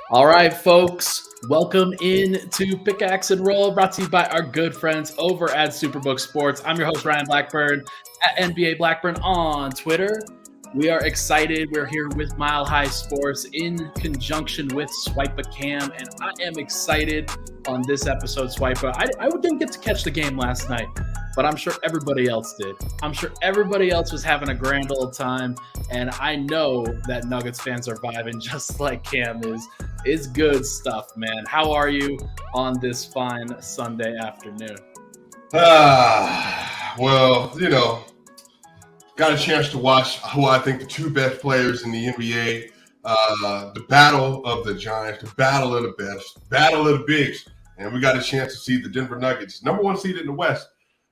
All right, folks, welcome in to Pickaxe and Roll, brought to you by our good friends over at Superbook Sports. I'm your host, Ryan Blackburn, at NBA Blackburn on Twitter. We are excited. We're here with Mile High Sports in conjunction with Swipa Cam, and I am excited on this episode, Swipa. I didn't get to catch the game last night, but I'm sure everybody else did. I'm sure everybody else was having a grand old time, and I know that Nuggets fans are vibing just like Cam is. It's good stuff, man. How are you on this fine Sunday afternoon? Well, got a chance to watch who I think the two best players in the NBA, the battle of the giants, the battle of the best, battle of the bigs. And we got a chance to see the Denver Nuggets, number one seed in the West.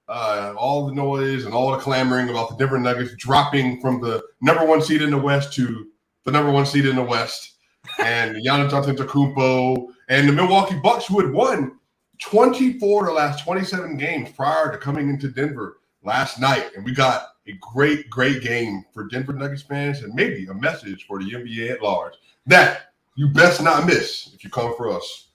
All the noise and all the clamoring about the Denver Nuggets dropping from the number one seed in the West to the number one seed in the West. And Giannis Antetokounmpo and the Milwaukee Bucks, who had won 24 of the last 27 games prior to coming into Denver last night. And we got a great, great game for Denver Nuggets fans and maybe a message for the NBA at large that you best not miss if you come for us.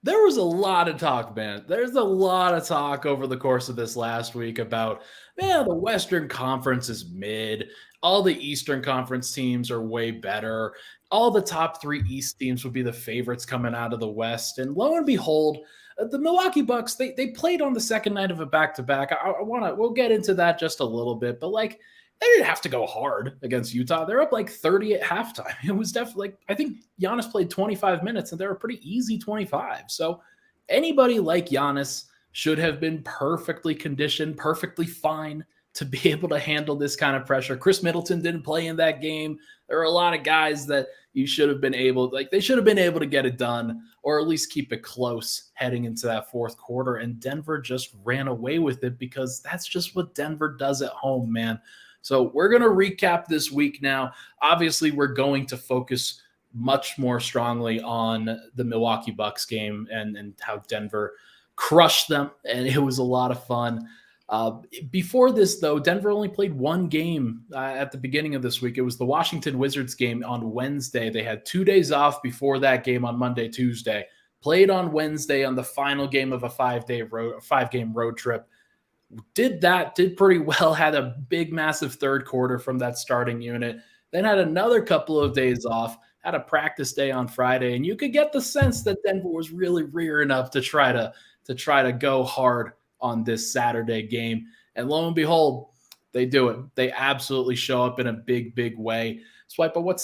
There was a lot of talk, man. There's a lot of talk over the course of this last week about, the Western Conference is mid. All the Eastern Conference teams are way better. All the top three East teams would be the favorites coming out of the West. And lo and behold, the Milwaukee Bucks, they played on the second night of a back-to-back. We'll get into that just a little bit, but they didn't have to go hard against Utah. They're up 30 at halftime. It was definitely, I think Giannis played 25 minutes and they were pretty easy 25. So anybody like Giannis should have been perfectly conditioned, perfectly fine to be able to handle this kind of pressure. Chris Middleton didn't play in that game. There are a lot of guys that you should have been able, they should have been able to get it done or at least keep it close heading into that fourth quarter. And Denver just ran away with it because that's just what Denver does at home, man. So we're going to recap this week now. Obviously, we're going to focus much more strongly on the Milwaukee Bucks game and how Denver crushed them, and it was a lot of fun. Before this, though, Denver only played one game at the beginning of this week. It was the Washington Wizards game on Wednesday. They had 2 days off before that game on Monday, Tuesday. Played on Wednesday on the final game of a five-game road trip. Did pretty well, had a big, massive third quarter from that starting unit, then had another couple of days off, had a practice day on Friday, and you could get the sense that Denver was really rearing up to try to go hard on this Saturday game. And lo and behold, they do it. They absolutely show up in a big, big way. Swipa, what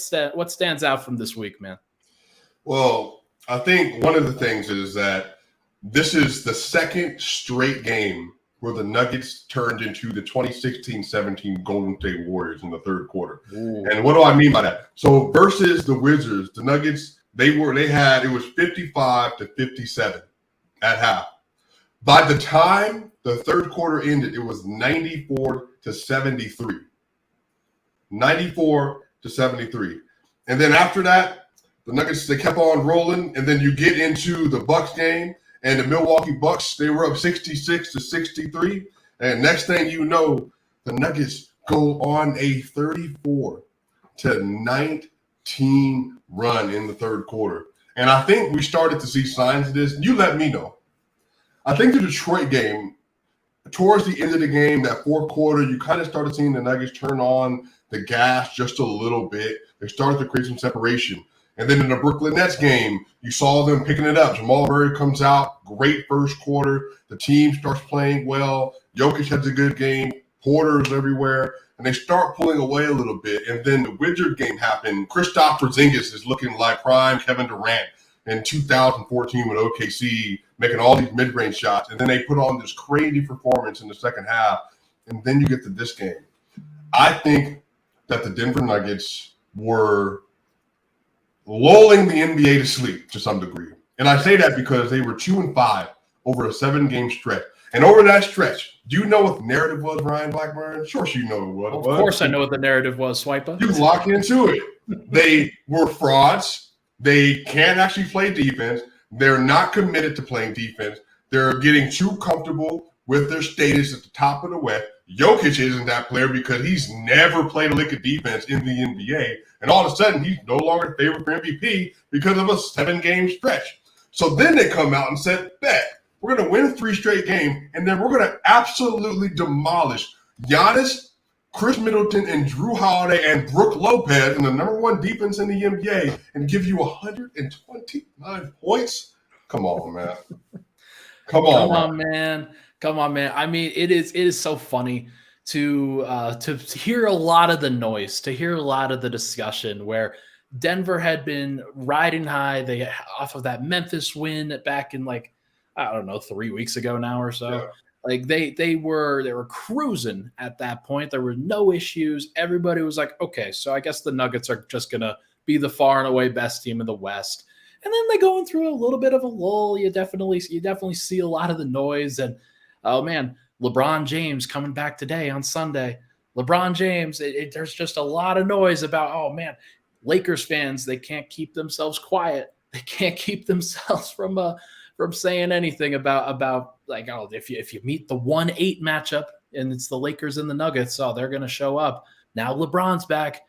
stands out from this week, man? Well, I think one of the things is that this is the second straight game where the Nuggets turned into the 2016-17 Golden State Warriors in the third quarter. Ooh. And what do I mean by that? So versus the Wizards, the Nuggets, it was 55-57 at half. By the time the third quarter ended, it was 94-73. 94-73. And then after that, the Nuggets, they kept on rolling, and then you get into the Bucks game. And the Milwaukee Bucks, they were up 66-63. And next thing you know, the Nuggets go on a 34-19 run in the third quarter. And I think we started to see signs of this. You let me know. I think the Detroit game, towards the end of the game, that fourth quarter, you kind of started seeing the Nuggets turn on the gas just a little bit. They started to create some separation. And then in the Brooklyn Nets game, you saw them picking it up. Jamal Murray comes out, great first quarter. The team starts playing well. Jokic has a good game. Porter's everywhere. And they start pulling away a little bit. And then the Wizard game happened. Kristaps Porzingis is looking like prime Kevin Durant in 2014 with OKC, making all these mid-range shots. And then they put on this crazy performance in the second half. And then you get to this game. I think that the Denver Nuggets were lulling the NBA to sleep to some degree. And I say that because they were 2-5 over a 7-game stretch. And over that stretch, do you know what the narrative was, Ryan Blackburn? Sure, you know what it was. Of course I know what the narrative was, Swipa. You lock into it. They were frauds. They can't actually play defense. They're not committed to playing defense. They're getting too comfortable with their status at the top of the West. Jokic isn't that player because he's never played a lick of defense in the NBA. And all of a sudden, he's no longer favored for MVP because of a 7-game stretch. So then they come out and said, bet, we're going to win 3 straight games, and then we're going to absolutely demolish Giannis, Chris Middleton, and Drew Holiday and Brook Lopez in the number 1 defense in the NBA and give you 129 points? Come on, man. Come on, man. Come on, man. I mean, it is so funny to hear a lot of the noise, to hear a lot of the discussion where Denver had been riding high. They off of that Memphis win back in 3 weeks ago now or so. Yeah. Like they were cruising at that point. There were no issues. Everybody was like, okay, so I guess the Nuggets are just gonna be the far and away best team in the West. And then they going through a little bit of a lull. You definitely see a lot of the noise. And oh man, LeBron James coming back today on Sunday. LeBron James, there's just a lot of noise about, oh man, Lakers fans, they can't keep themselves quiet. They can't keep themselves from saying anything about like, oh, if you meet the 1-8 matchup and it's the Lakers and the Nuggets, oh, they're going to show up. Now LeBron's back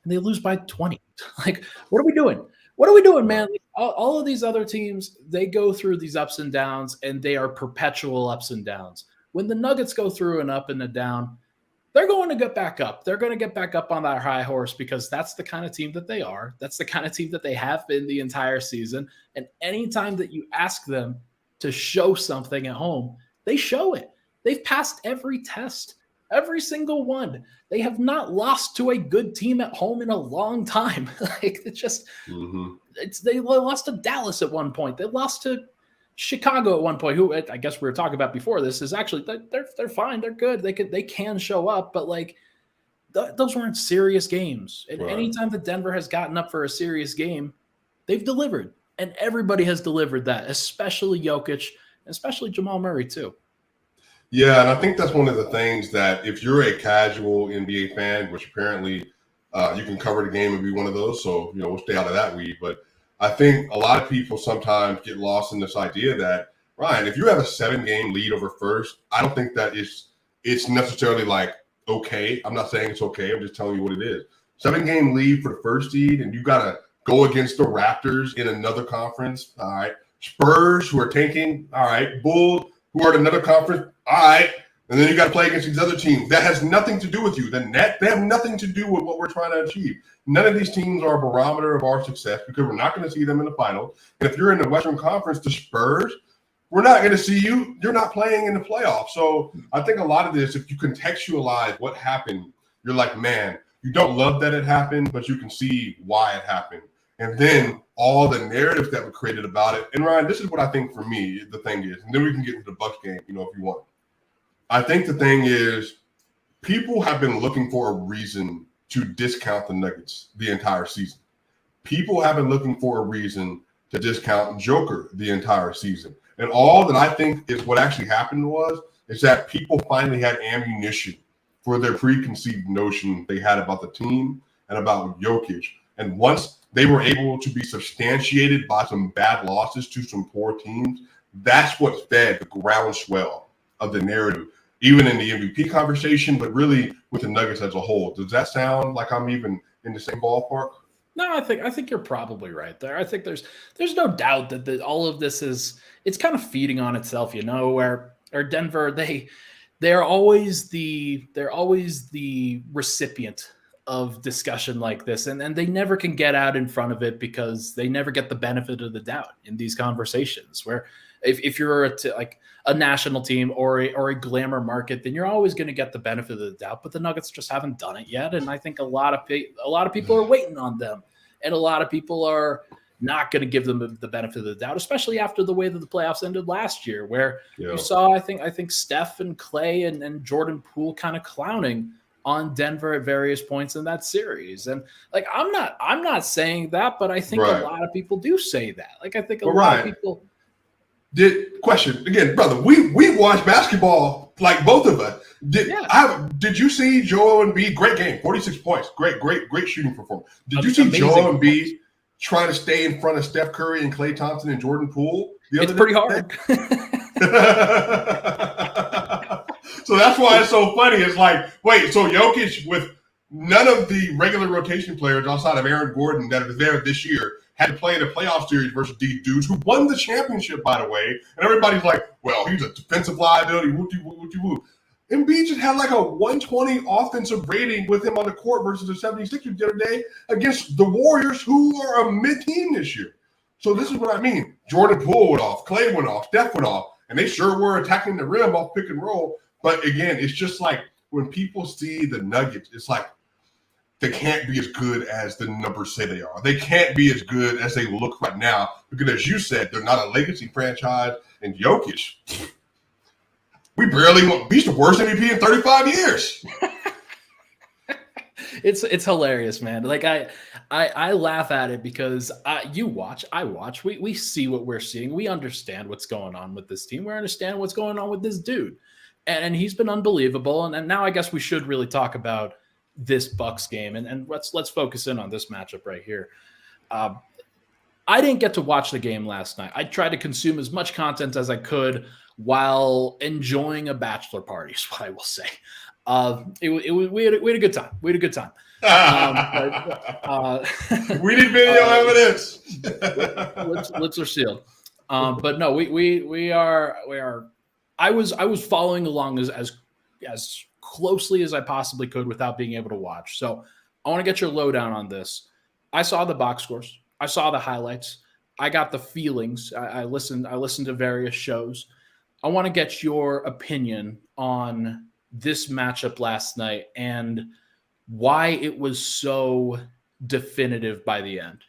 and they lose by 20. Like, what are we doing? What are we doing, man? All of these other teams, they go through these ups and downs, and they are perpetual ups and downs. When the Nuggets go through an up and a down, they're going to get back up. They're going to get back up on that high horse because that's the kind of team that they are. That's the kind of team that they have been the entire season. And anytime that you ask them to show something at home, they show it. They've passed every test, every single one. They have not lost to a good team at home in a long time. Like it's just, they lost to Dallas at one point. They lost to Chicago at one point, who I guess we were talking about before this, is actually they're fine, they're good, they can show up, but like those weren't serious games. And anytime that Denver has gotten up for a serious game, they've delivered, and everybody has delivered that, especially Jokic, especially Jamal Murray too. Yeah, and I think that's one of the things that if you're a casual NBA fan, which apparently you can cover the game and be one of those, so we'll stay out of that weed, but I think a lot of people sometimes get lost in this idea that, Ryan, if you have a 7-game lead over first, I don't think that it's necessarily like, okay. I'm not saying it's okay. I'm just telling you what it is. 7-game lead for the first seed, and you got to go against the Raptors in another conference. All right. Spurs, who are tanking. All right. Bulls, who are in another conference. All right. And then you got to play against these other teams. That has nothing to do with you. They have nothing to do with what we're trying to achieve. None of these teams are a barometer of our success because we're not going to see them in the finals. And if you're in the Western Conference, the Spurs, we're not going to see you. You're not playing in the playoffs. So I think a lot of this, if you contextualize what happened, you're like, man, you don't love that it happened, but you can see why it happened. And then all the narratives that were created about it. And Ryan, this is what I think for me the thing is, and then we can get into the Bucks game, if you want. I think the thing is people have been looking for a reason to discount the Nuggets the entire season. People have been looking for a reason to discount Joker the entire season. And all that I think is what actually happened is that people finally had ammunition for their preconceived notion they had about the team and about Jokic. And once they were able to be substantiated by some bad losses to some poor teams, that's what fed the groundswell of the narrative, even in the MVP conversation, but really with the Nuggets as a whole. Does that sound like I'm even in the same ballpark? No, I think you're probably right there. I think there's no doubt that all of this it's kind of feeding on itself, where Denver, they're always the recipient of discussion like this, and they never can get out in front of it because they never get the benefit of the doubt in these conversations. Where if you're a national team or a glamour market, then you're always going to get the benefit of the doubt. But the Nuggets just haven't done it yet, and I think a lot of people are waiting on them, and a lot of people are not going to give them the benefit of the doubt, especially after the way that the playoffs ended last year, where you saw I think Steph and Clay and Jordan Poole kind of clowning on Denver at various points in that series. And I'm not saying that, but I think a lot of people do say that. I think a lot of people. Question again, brother. We watch basketball like both of us. Did you see Joel Embiid? Great game, 46 points. Great shooting performance. Did you see Joel Embiid trying to stay in front of Steph Curry and Klay Thompson and Jordan Poole? It's pretty hard. So that's why it's so funny. It's like, wait, so Jokic with none of the regular rotation players outside of Aaron Gordon that are there this year had to play in a playoff series versus these dudes who won the championship, by the way. And everybody's like, well, he's a defensive liability. Whoop-de-whoop. Embiid just had like a 120 offensive rating with him on the court versus the 76ers the other day against the Warriors, who are a mid-team this year. So this is what I mean. Jordan Poole went off. Clay went off. Steph went off. And they sure were attacking the rim off pick and roll. But again, it's just like when people see the Nuggets, it's like, they can't be as good as the numbers say they are. They can't be as good as they look right now because, as you said, they're not a legacy franchise. And Jokic, he's the worst MVP in 35 years. It's hilarious, man. Like I laugh at it because I watch. We see what we're seeing. We understand what's going on with this team. We understand what's going on with this dude, and he's been unbelievable. And now I guess we should really talk about this Bucks game, and let's focus in on this matchup right here. I didn't get to watch the game last night. I tried to consume as much content as I could while enjoying a bachelor party, is what I will say. We had a good time. We had a good time. We need video evidence. Lips are sealed. But no, we are. I was following along as closely as I possibly could without being able to watch. So I want to get your lowdown on this. I saw the box scores. I saw the highlights. I got the feelings. I listened to various shows. I want to get your opinion on this matchup last night and why it was so definitive by the end.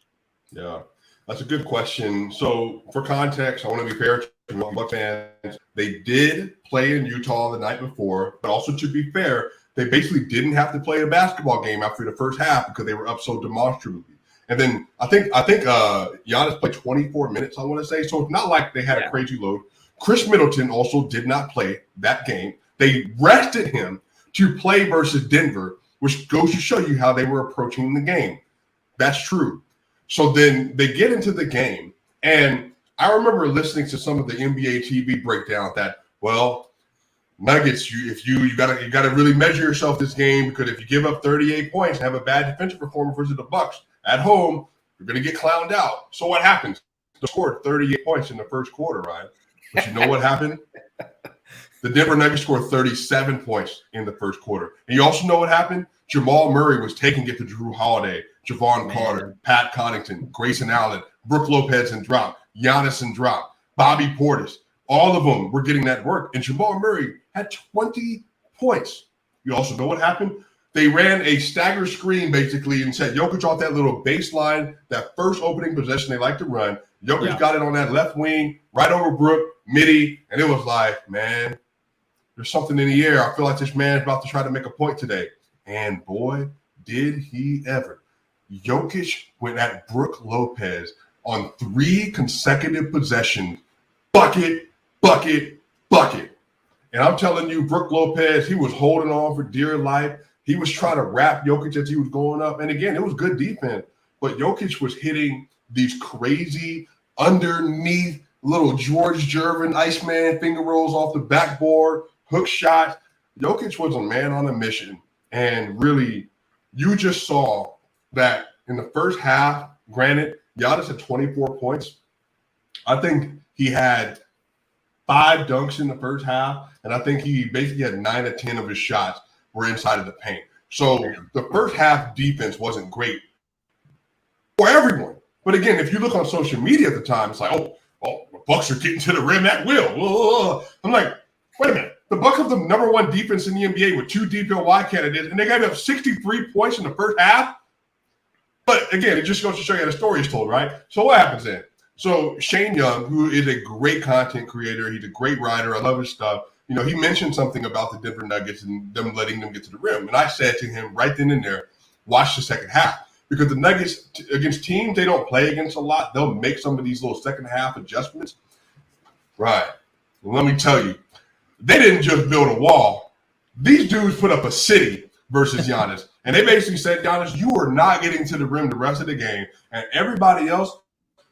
Yeah, that's a good question. So for context, I want to be fair to Bucks fans. They did play in Utah the night before, but also to be fair, they basically didn't have to play a basketball game after the first half because they were up so demonstrably. And then I think Giannis played 24 minutes, I want to say. So it's not like they had a crazy load. Chris Middleton also did not play that game. They rested him to play versus Denver, which goes to show you how they were approaching the game. That's true. So then they get into the game, and I remember listening to some of the NBA TV breakdown that, well, Nuggets, you gotta really measure yourself this game because if you give up 38 points and have a bad defensive performance versus the Bucks at home, you're gonna get clowned out. So what happens? They scored 38 points in the first quarter, Ryan. But you know what happened? The Denver Nuggets scored 37 points in the first quarter. And you also know what happened? Jamal Murray was taking it to Drew Holiday, Javon Carter, Pat Connaughton, Grayson Allen, Brook Lopez and drop, Giannis and drop, Bobby Portis. All of them were getting that work. And Jamal Murray had 20 points. You also know what happened? They ran a stagger screen basically and set Jokic off that little baseline, that first opening possession they like to run. Jokic got it on that left wing, right over Brook, midi, and it was like, man, there's something in the air. I feel like this man's about to try to make a point today. And boy, did he ever. Jokic went at Brook Lopez on 3 consecutive possessions. Bucket, bucket, bucket. And I'm telling you, Brook Lopez, he was holding on for dear life. He was trying to wrap Jokic as he was going up. And again, it was good defense. But Jokic was hitting these crazy underneath little George Gervin, Iceman finger rolls off the backboard, hook shots. Jokic was a man on a mission. And really, you just saw that in the first half, granted, Giannis had 24 points. I think he had 5 dunks in the first half, and I think he basically had 9 or 10 of his shots were inside of the paint. So the first half defense wasn't great for everyone. But again, if you look on social media at the time, it's like, oh, the Bucks are getting to the rim at will. I'm like, wait a minute. The Bucks have the number 1 defense in the NBA with 2 DPOY candidates, and they got up 63 points in the first half. But again, it just goes to show you how the story is told, right? So what happens then? So Shane Young, who is a great content creator, he's a great writer. I love his stuff. You know, he mentioned something about the Denver Nuggets and them letting them get to the rim. And I said to him right then and there, watch the second half. Because the Nuggets, against teams they don't play against a lot, they'll make some of these little second half adjustments. Right. Well, let me tell you, they didn't just build a wall. These dudes put up a city versus Giannis. And they basically said, Giannis, you are not getting to the rim the rest of the game. And everybody else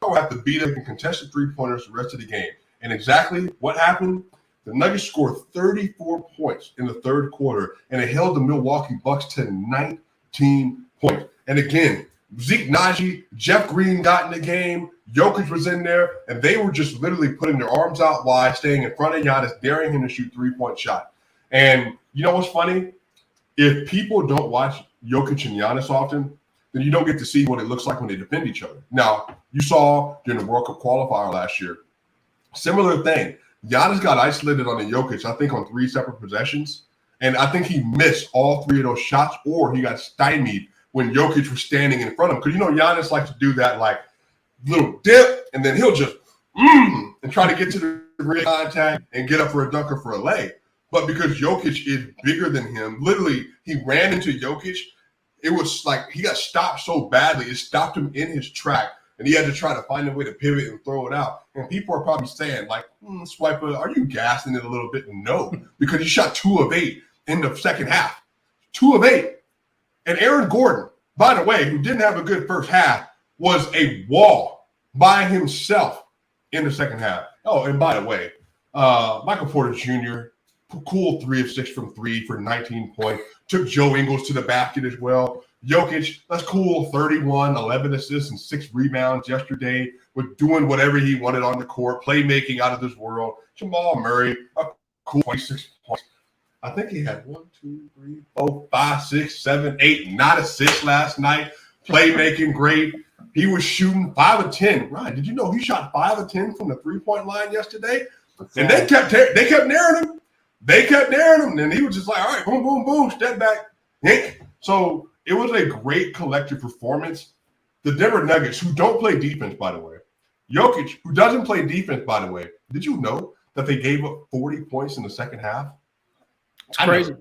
will have to beat up and contest the three-pointers the rest of the game. And exactly what happened? The Nuggets scored 34 points in the third quarter, and it held the Milwaukee Bucks to 19 points. And again, Zeke Naji, Jeff Green got in the game. Jokic was in there, and they were just literally putting their arms out wide, staying in front of Giannis, daring him to shoot three-point shot. And you know what's funny? If people don't watch Jokic and Giannis often, then you don't get to see what it looks like when they defend each other. Now, you saw during the World Cup qualifier last year, similar thing. Giannis got isolated on the Jokic, I think, on 3 separate possessions. And I think he missed all 3 of those shots, or he got stymied when Jokic was standing in front of him. Because, you know, Giannis likes to do that, like, little dip, and then he'll just and try to get to the rim contact and get up for a dunk or for a lay. But because Jokic is bigger than him, literally, he ran into Jokic. It was like he got stopped so badly, it stopped him in his track. And he had to try to find a way to pivot and throw it out. And people are probably saying, like, Swipa, are you gassing it a little bit? No, because he shot 2 of 8 in the second half. 2 of 8. And Aaron Gordon, by the way, who didn't have a good first half, was a wall by himself in the second half. Oh, and by the way, Michael Porter Jr., cool 3 of 6 from 3 for 19 points. Took Joe Ingles to the basket as well. Jokic, that's cool, 31, 11 assists, and 6 rebounds yesterday. Was doing whatever he wanted on the court, playmaking out of this world. Jamal Murray, a cool 26 points. I think he had 1, 2, 3, 4, 5, 6, 7, 8, not assists last night. Playmaking great. He was shooting 5 of 10. Ryan, did you know he shot 5 of 10 from the 3-point line yesterday? And they kept naring him. They kept naring him. And he was just like, all right, boom, boom, boom, step back. Yank. So it was a great collective performance. The Denver Nuggets, who don't play defense, by the way, Jokic, who doesn't play defense, by the way, did you know that they gave up 40 points in the second half? It's crazy.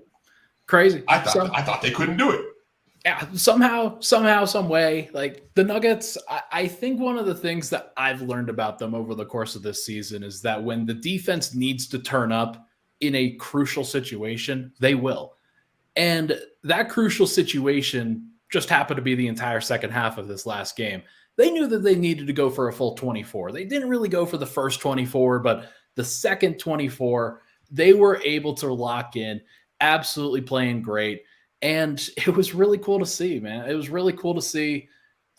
Crazy. I thought they couldn't do it. Yeah, somehow, some way, like the Nuggets, I think one of the things that I've learned about them over the course of this season is that when the defense needs to turn up in a crucial situation, they will. And that crucial situation just happened to be the entire second half of this last game. They knew that they needed to go for a full 24. They didn't really go for the first 24, but the second 24, they were able to lock in, absolutely playing great. And it was really cool to see, man. It was really cool to see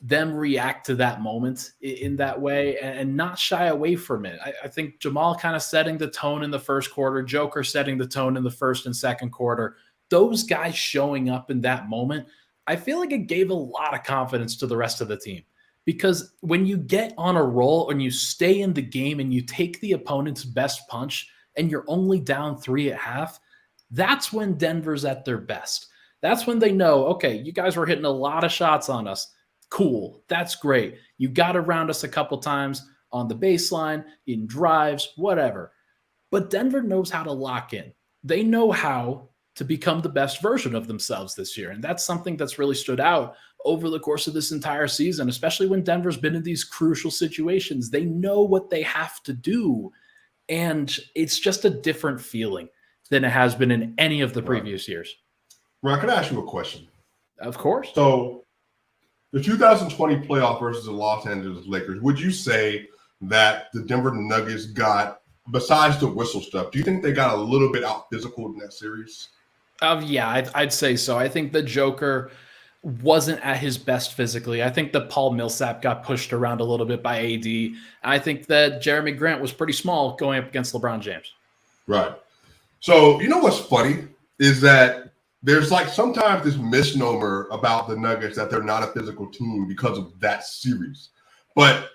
them react to that moment in that way and not shy away from it. I think Jamal kind of setting the tone in the first quarter, Joker setting the tone in the first and second quarter. Those guys showing up in that moment, I feel like it gave a lot of confidence to the rest of the team. Because when you get on a roll and you stay in the game and you take the opponent's best punch and you're only down 3 at half, that's when Denver's at their best. That's when they know, okay, you guys were hitting a lot of shots on us. Cool. That's great. You got around us a couple times on the baseline, in drives, whatever. But Denver knows how to lock in. They know how to become the best version of themselves this year. And that's something that's really stood out over the course of this entire season, especially when Denver's been in these crucial situations. They know what they have to do. And it's just a different feeling than it has been in any of the previous years. Ron, can I ask you a question? Of course. So the 2020 playoff versus the Los Angeles Lakers, would you say that the Denver Nuggets got, besides the whistle stuff, do you think they got a little bit out physical in that series? Yeah, I'd say so. I think the Joker wasn't at his best physically. I think that Paul Millsap got pushed around a little bit by AD. I think that Jeremy Grant was pretty small going up against LeBron James. Right. So you know what's funny is that there's like sometimes this misnomer about the Nuggets that they're not a physical team because of that series. But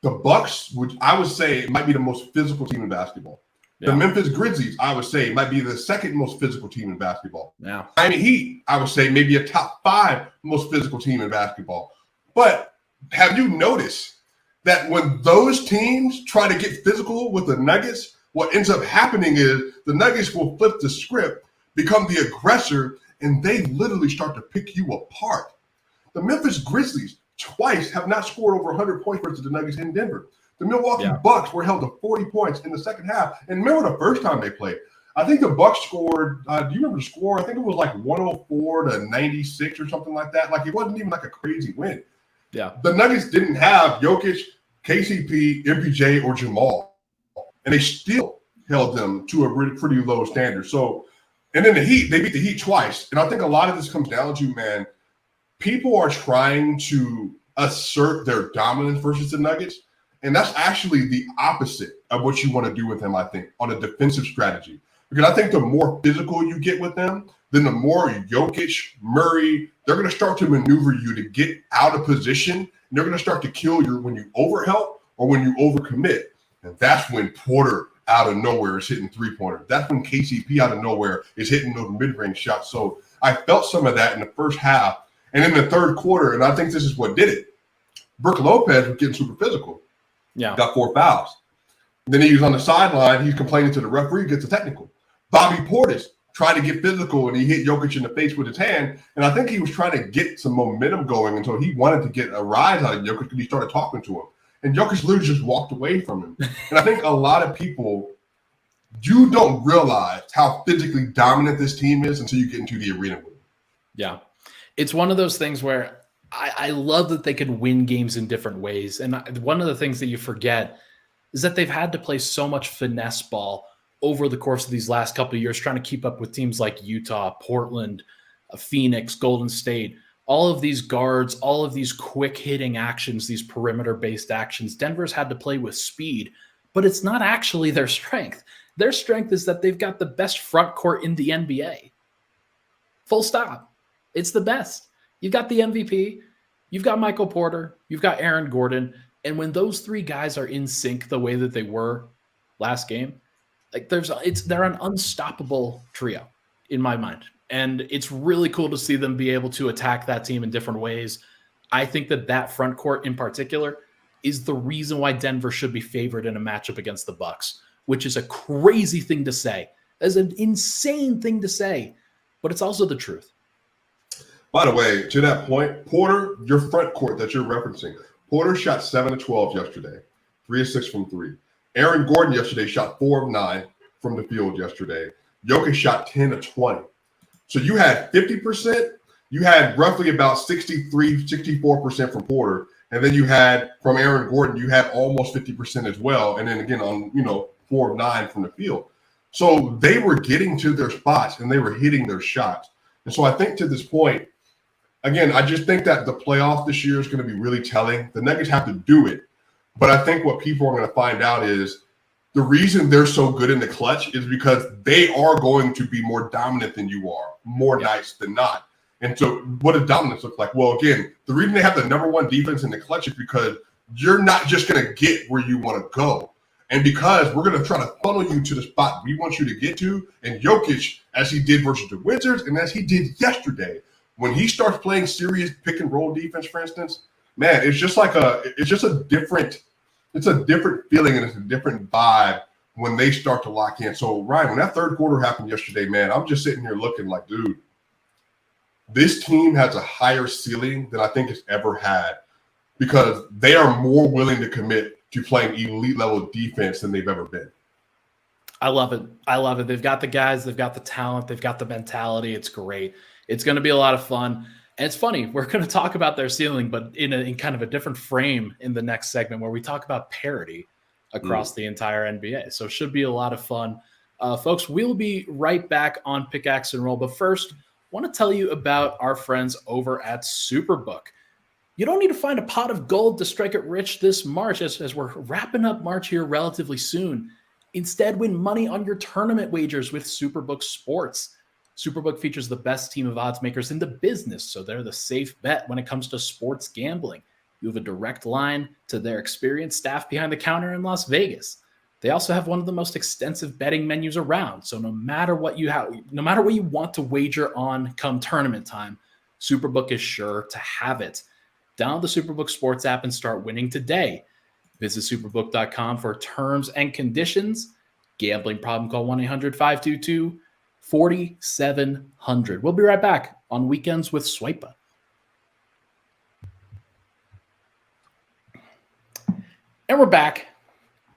the Bucks, which I would say it might be the most physical team in basketball. Yeah. The Memphis Grizzlies, I would say, might be the second most physical team in basketball. Yeah. Miami Heat, I would say, maybe a top 5 most physical team in basketball. But have you noticed that when those teams try to get physical with the Nuggets, what ends up happening is the Nuggets will flip the script, become the aggressor, and they literally start to pick you apart. The Memphis Grizzlies twice have not scored over 100 points versus the Nuggets in Denver. The Milwaukee Bucks were held to 40 points in the second half. And remember the first time they played, I think the Bucks scored, do you remember the score? I think it was like 104 to 96 or something like that. Like it wasn't even like a crazy win. Yeah. The Nuggets didn't have Jokic, KCP, MPJ, or Jamal. And they still held them to a pretty low standard. So, and then the Heat, they beat the Heat twice. And I think a lot of this comes down to, man, people are trying to assert their dominance versus the Nuggets. And that's actually the opposite of what you want to do with them, I think, on a defensive strategy. Because I think the more physical you get with them, then the more Jokic, Murray, they're going to start to maneuver you to get out of position. And they're going to start to kill you when you overhelp or when you overcommit. And that's when Porter out of nowhere is hitting three-pointers. That's when KCP out of nowhere is hitting those mid-range shots. So I felt some of that in the first half. And in the third quarter, and I think this is what did it, Brook Lopez was getting super physical. Yeah. Got 4 fouls. Then he was on the sideline. He's complaining to the referee, gets a technical. Bobby Portis tried to get physical, and he hit Jokic in the face with his hand. And I think he was trying to get some momentum going, and so he wanted to get a rise out of Jokic because he started talking to him. And Jokic literally just walked away from him. And I think a lot of people, you don't realize how physically dominant this team is until you get into the arena with them. Yeah. It's one of those things where I love that they can win games in different ways. And one of the things that you forget is that they've had to play so much finesse ball over the course of these last couple of years, trying to keep up with teams like Utah, Portland, Phoenix, Golden State, all of these guards, all of these quick hitting actions, these perimeter based actions. Denver's had to play with speed, but it's not actually their strength. Their strength is that they've got the best front court in the NBA. Full stop. It's the best. You've got the MVP, you've got Michael Porter, you've got Aaron Gordon. And when those three guys are in sync the way that they were last game, like they're an unstoppable trio in my mind. And it's really cool to see them be able to attack that team in different ways. I think that front court in particular is the reason why Denver should be favored in a matchup against the Bucks, which is a crazy thing to say. That's an insane thing to say, but it's also the truth. By the way, to that point, Porter, your front court that you're referencing, Porter shot 7 of 12 yesterday, 3 of 6 from 3. Aaron Gordon yesterday shot 4 of 9 from the field yesterday. Jokic shot 10 of 20. So you had 50%, you had roughly about 63, 64% from Porter, and then you had from Aaron Gordon, you had almost 50% as well. And then again on, 4 of 9 from the field. So they were getting to their spots and they were hitting their shots. And so I think to this point, again, I just think that the playoff this year is going to be really telling. The Nuggets have to do it. But I think what people are going to find out is the reason they're so good in the clutch is because they are going to be more dominant than you are, more nights than not. And so what does dominance look like? Well, again, the reason they have the number one defense in the clutch is because you're not just going to get where you want to go. And because we're going to try to funnel you to the spot we want you to get to. And Jokic, as he did versus the Wizards and as he did yesterday, when he starts playing serious pick and roll defense, for instance, man, it's a different feeling and it's a different vibe when they start to lock in. So Ryan, when that third quarter happened yesterday, man, I'm just sitting here looking like, dude, this team has a higher ceiling than I think it's ever had because they are more willing to commit to playing elite level defense than they've ever been. I love it. They've got the guys, they've got the talent, they've got the mentality. It's great. It's going to be a lot of fun. And it's funny, we're going to talk about their ceiling, but in kind of a different frame in the next segment where we talk about parity across the entire NBA. So it should be a lot of fun. Folks, we'll be right back on Pickaxe and Roll. But first, I want to tell you about our friends over at Superbook. You don't need to find a pot of gold to strike it rich this March as we're wrapping up March here relatively soon. Instead, win money on your tournament wagers with Superbook Sports. Superbook features the best team of odds makers in the business, so they're the safe bet when it comes to sports gambling. You have a direct line to their experienced staff behind the counter in Las Vegas. They also have one of the most extensive betting menus around, so no matter what you want to wager on come tournament time, Superbook is sure to have it. Download the Superbook Sports app and start winning today. Visit superbook.com for terms and conditions. Gambling problem, call 1-800-522-4700. We'll be right back on Weekends with Swipa. And we're back.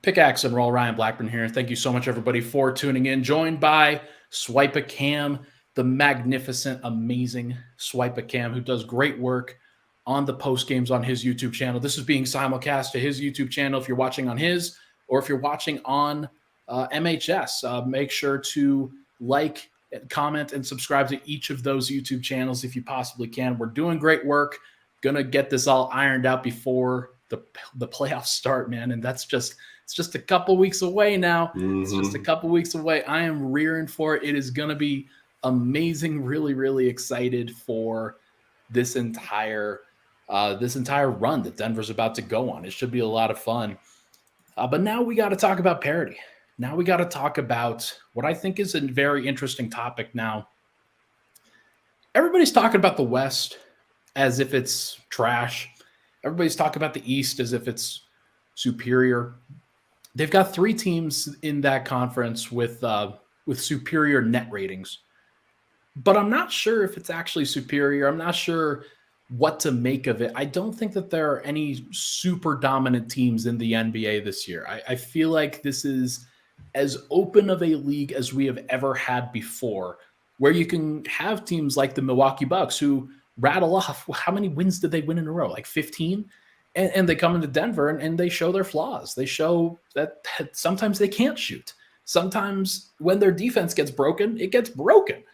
Pickaxe and Roll, Ryan Blackburn here. Thank you so much, everybody, for tuning in. Joined by Swipa Cam, the magnificent, amazing Swipa Cam, who does great work on the post games on his YouTube channel. This is being simulcast to his YouTube channel if you're watching on his, or if you're watching on MHS. Make sure to like, comment, and subscribe to each of those YouTube channels if you possibly can. We're doing great work. Gonna get this all ironed out before the playoffs start, man. And it's just a couple weeks away now. It's just a couple weeks away. I am rearing for it. It is gonna be amazing. Really, really excited for this entire run that Denver's about to go on. It should be a lot of fun. But now we got to talk about parity. Now we got to talk about what I think is a very interesting topic now. Everybody's talking about the West as if it's trash. Everybody's talking about the East as if it's superior. They've got 3 teams in that conference with superior net ratings. But I'm not sure if it's actually superior. I'm not sure what to make of it. I don't think that there are any super dominant teams in the NBA this year. I feel like this is as open of a league as we have ever had before, where you can have teams like the Milwaukee Bucks who rattle off, how many wins did they win in a row? Like 15? And they come into Denver and they show their flaws. They show that sometimes they can't shoot. Sometimes when their defense gets broken, it gets broken.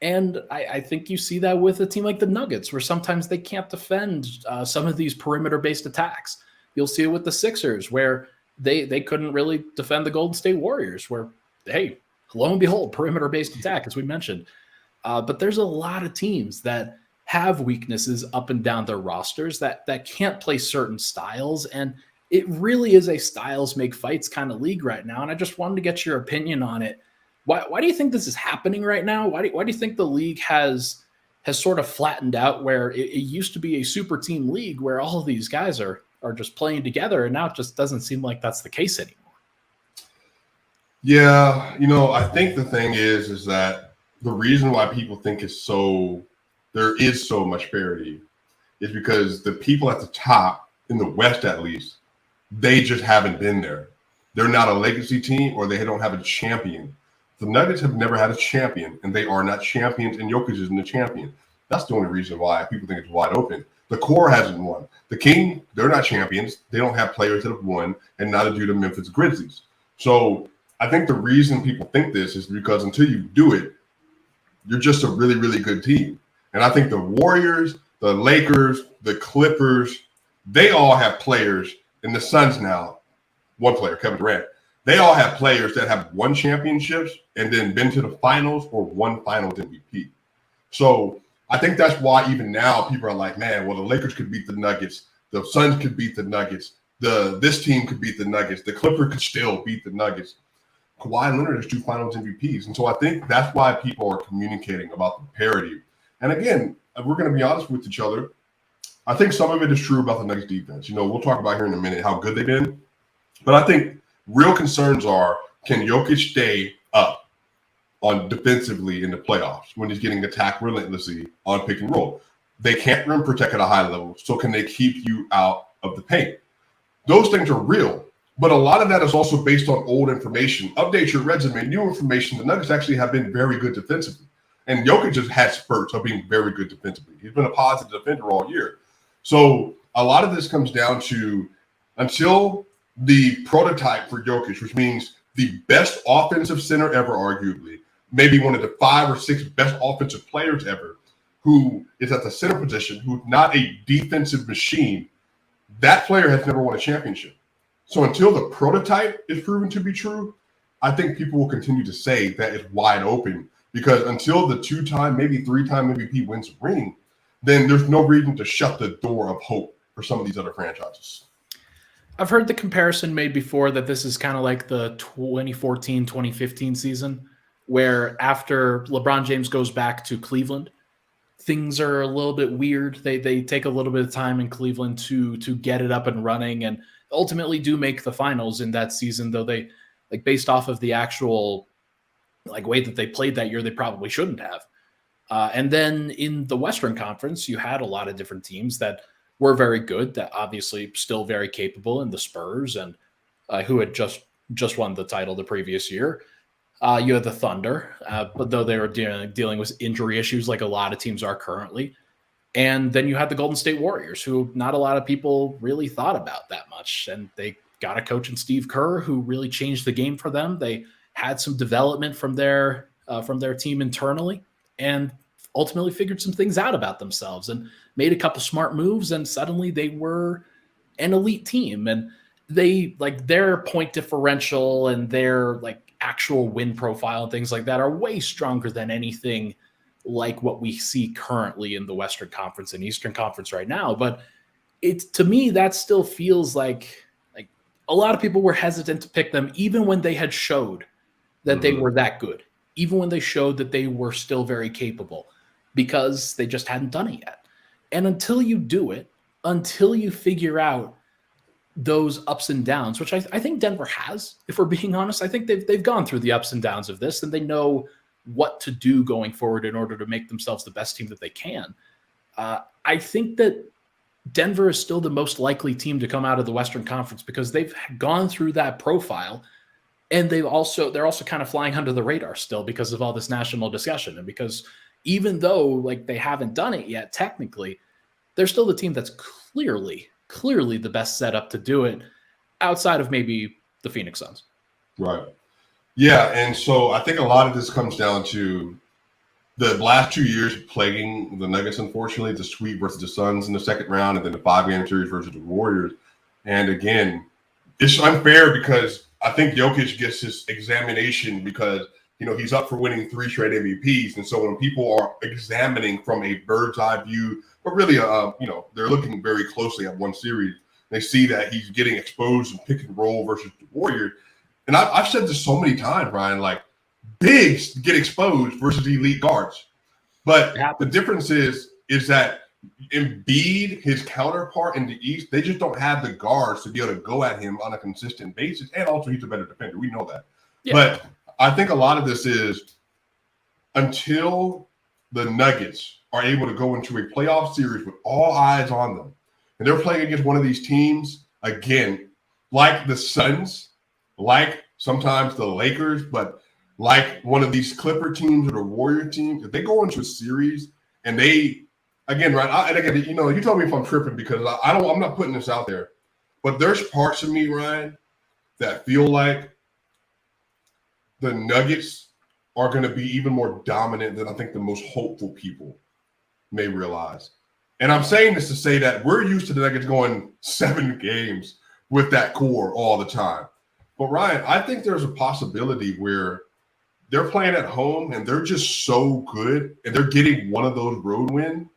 And I think you see that with a team like the Nuggets, where sometimes they can't defend some of these perimeter-based attacks. You'll see it with the Sixers, where they couldn't really defend the Golden State Warriors, where, hey, lo and behold, perimeter-based attack, as we mentioned. But there's a lot of teams that have weaknesses up and down their rosters that can't play certain styles. And it really is a styles make fights kind of league right now. And I just wanted to get your opinion on it. Why do you think this is happening right now? Why do you think the league has sort of flattened out, where it used to be a super team league where all of these guys are just playing together, and now it just doesn't seem like that's the case anymore? Yeah, I think the thing is that the reason why people think there is so much parity is because the people at the top, in the West at least, they just haven't been there. They're not a legacy team, or they don't have a champion. The Nuggets have never had a champion, and they are not champions, and Jokic isn't a champion. That's the only reason why people think it's wide open. The core hasn't won. The King, they're not champions. They don't have players that have won, and neither do the Memphis Grizzlies. So I think the reason people think this is because until you do it, you're just a really, really good team. And I think the Warriors, the Lakers, the Clippers, they all have players, and the Suns now, one player, Kevin Durant, they all have players that have won championships and then been to the finals or won finals MVP. So I think that's why even now people are like, man, well, the Lakers could beat the Nuggets. The Suns could beat the Nuggets. This team could beat the Nuggets. The Clippers could still beat the Nuggets. Kawhi Leonard has 2 finals MVPs. And so I think that's why people are communicating about the parity. And again, we're going to be honest with each other. I think some of it is true about the Nuggets defense. We'll talk about here in a minute how good they've been. But I think real concerns are, can Jokic stay up on defensively in the playoffs when he's getting attacked relentlessly on pick and roll? They can't rim protect at a high level, so can they keep you out of the paint? Those things are real, but a lot of that is also based on old information. Update your resume, new information. The Nuggets actually have been very good defensively, and Jokic just had spurts of being very good defensively. He's been a positive defender all year. So a lot of this comes down to, until the prototype for Jokic, which means the best offensive center ever, arguably, maybe one of the 5 or 6 best offensive players ever, who is at the center position, who's not a defensive machine, that player has never won a championship. So until the prototype is proven to be true, I think people will continue to say that it's wide open, because until the 2-time, maybe 3-time MVP wins a ring, then there's no reason to shut the door of hope for some of these other franchises. I've heard the comparison made before that this is kind of like the 2014-2015 season, where after LeBron James goes back to Cleveland, things are a little bit weird. They take a little bit of time in Cleveland to get it up and running, and ultimately do make the finals in that season, though they, like, based off of the actual way that they played that year, they probably shouldn't have. And then in the Western Conference, you had a lot of different teams that were very good, that obviously still very capable, in the Spurs, and who had just won the title the previous year. You had the Thunder, but though they were dealing with injury issues like a lot of teams are currently. And then you had the Golden State Warriors, who not a lot of people really thought about that much. And they got a coach in Steve Kerr who really changed the game for them. They had some development from their team internally, and ultimately figured some things out about themselves and made a couple smart moves. And suddenly they were an elite team, and they like their point differential and their like actual win profile and things like that are way stronger than anything like what we see currently in the Western Conference and Eastern Conference right now. But to me, that still feels like a lot of people were hesitant to pick them, even when they had showed that they were that good, even when they showed that they were still very capable, because they just hadn't done it yet. And until you do it, until you figure out those ups and downs, which I think Denver has, if we're being honest, I think they've gone through the ups and downs of this, and they know what to do going forward in order to make themselves the best team that they can. I think that Denver is still the most likely team to come out of the Western Conference because they've gone through that profile, and they're also kind of flying under the radar still because of all this national discussion, and because even though like they haven't done it yet, technically, they're still the team that's clearly the best setup to do it, outside of maybe the Phoenix Suns. Right. Yeah, and so I think a lot of this comes down to the last 2 years plaguing the Nuggets, unfortunately, the sweep versus the Suns in the second round, and then the 5-game series versus the Warriors. And again, it's unfair because I think Jokic gets his examination because, he's up for winning 3 straight MVPs. And so when people are examining from a bird's eye view, but really, they're looking very closely at one series, they see that he's getting exposed in pick and roll versus the Warriors. And I've said this so many times, Brian, like bigs get exposed versus elite guards. But the difference is that Embiid, his counterpart in the East, they just don't have the guards to be able to go at him on a consistent basis. And also he's a better defender. We know that. Yeah. But I think a lot of this is until the Nuggets are able to go into a playoff series with all eyes on them, and they're playing against one of these teams, again, like the Suns, like sometimes the Lakers, but like one of these Clipper teams or the Warrior teams, if they go into a series and they, again, right, you tell me if I'm tripping because I'm not putting this out there, but there's parts of me, Ryan, that feel like the Nuggets are going to be even more dominant than I think the most hopeful people may realize. And I'm saying this to say that we're used to the Nuggets going 7 games with that core all the time. But Ryan, I think there's a possibility where they're playing at home and they're just so good and they're getting one of those road wins.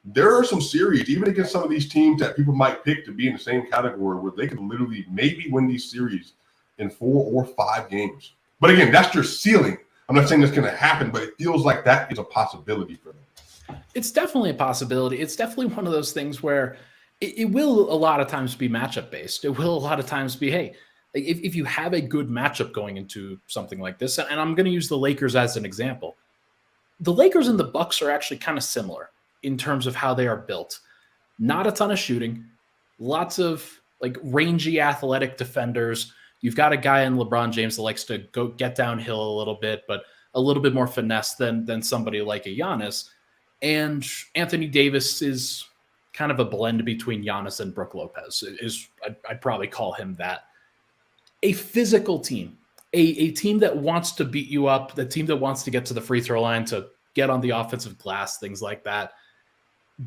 There are some series, even against some of these teams that people might pick to be in the same category, where they could literally maybe win these series in 4 or 5 games. But again, that's your ceiling. I'm not saying that's going to happen, but it feels like that is a possibility for them. It's definitely a possibility. It's definitely one of those things where it will a lot of times be matchup based. It will a lot of times be, hey, if you have a good matchup going into something like this, and I'm going to use the Lakers as an example. The Lakers and the Bucks are actually kind of similar in terms of how they are built. Not a ton of shooting, lots of like rangy athletic defenders. You've got a guy in LeBron James that likes to go get downhill a little bit, but a little bit more finesse than somebody like a Giannis. And Anthony Davis is kind of a blend between Giannis and Brook Lopez. I'd probably call him that. A physical team, a team that wants to beat you up, the team that wants to get to the free throw line, to get on the offensive glass, things like that.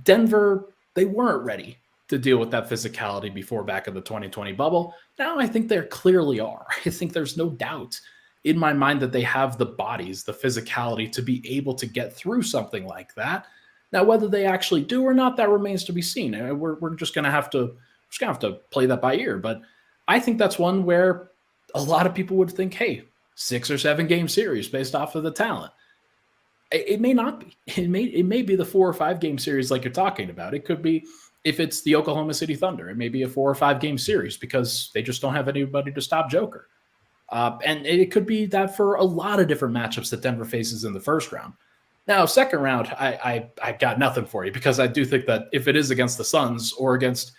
Denver, they weren't ready to deal with that physicality before back in the 2020 bubble. Now I think they clearly are. I think there's no doubt in my mind that they have the bodies, the physicality to be able to get through something like that. Now, whether they actually do or not, that remains to be seen. We're just going to have to play that by ear. But I think that's one where a lot of people would think, hey, 6 or 7 game series based off of the talent. It may not be. It may be the 4 or 5 game series like you're talking about. It could be, if it's the Oklahoma City Thunder, it may be a 4 or 5 game series because they just don't have anybody to stop Joker. And it could be that for a lot of different matchups that Denver faces in the first round. Now, second round, I got nothing for you, because I do think that if it is against the Suns or against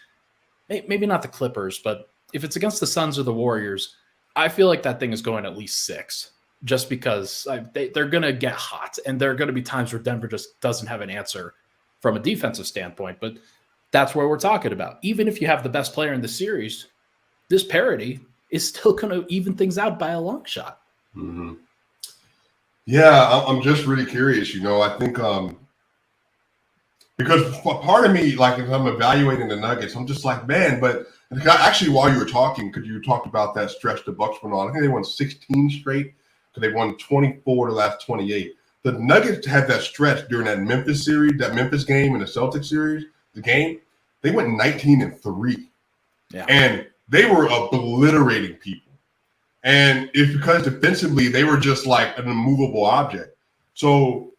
maybe not the Clippers, but if it's against the Suns or the Warriors, I feel like that thing is going at least 6, just because they're going to get hot, and there are going to be times where Denver just doesn't have an answer from a defensive standpoint. But that's where we're talking about. Even if you have the best player in the series, this parity is still going to even things out by a long shot. Mm-hmm. Yeah, I'm just really curious. I think because part of me, like, if I'm evaluating the Nuggets, I'm just like, man, but actually, while you were talking, because you talked about that stretch the Bucks went on, I think they won 16 straight, because they won 24 the last 28. The Nuggets had that stretch during that Memphis series, that Memphis game and the Celtics series, they went 19-3. Yeah. And they were obliterating people. And it's because defensively, they were just like an immovable object. So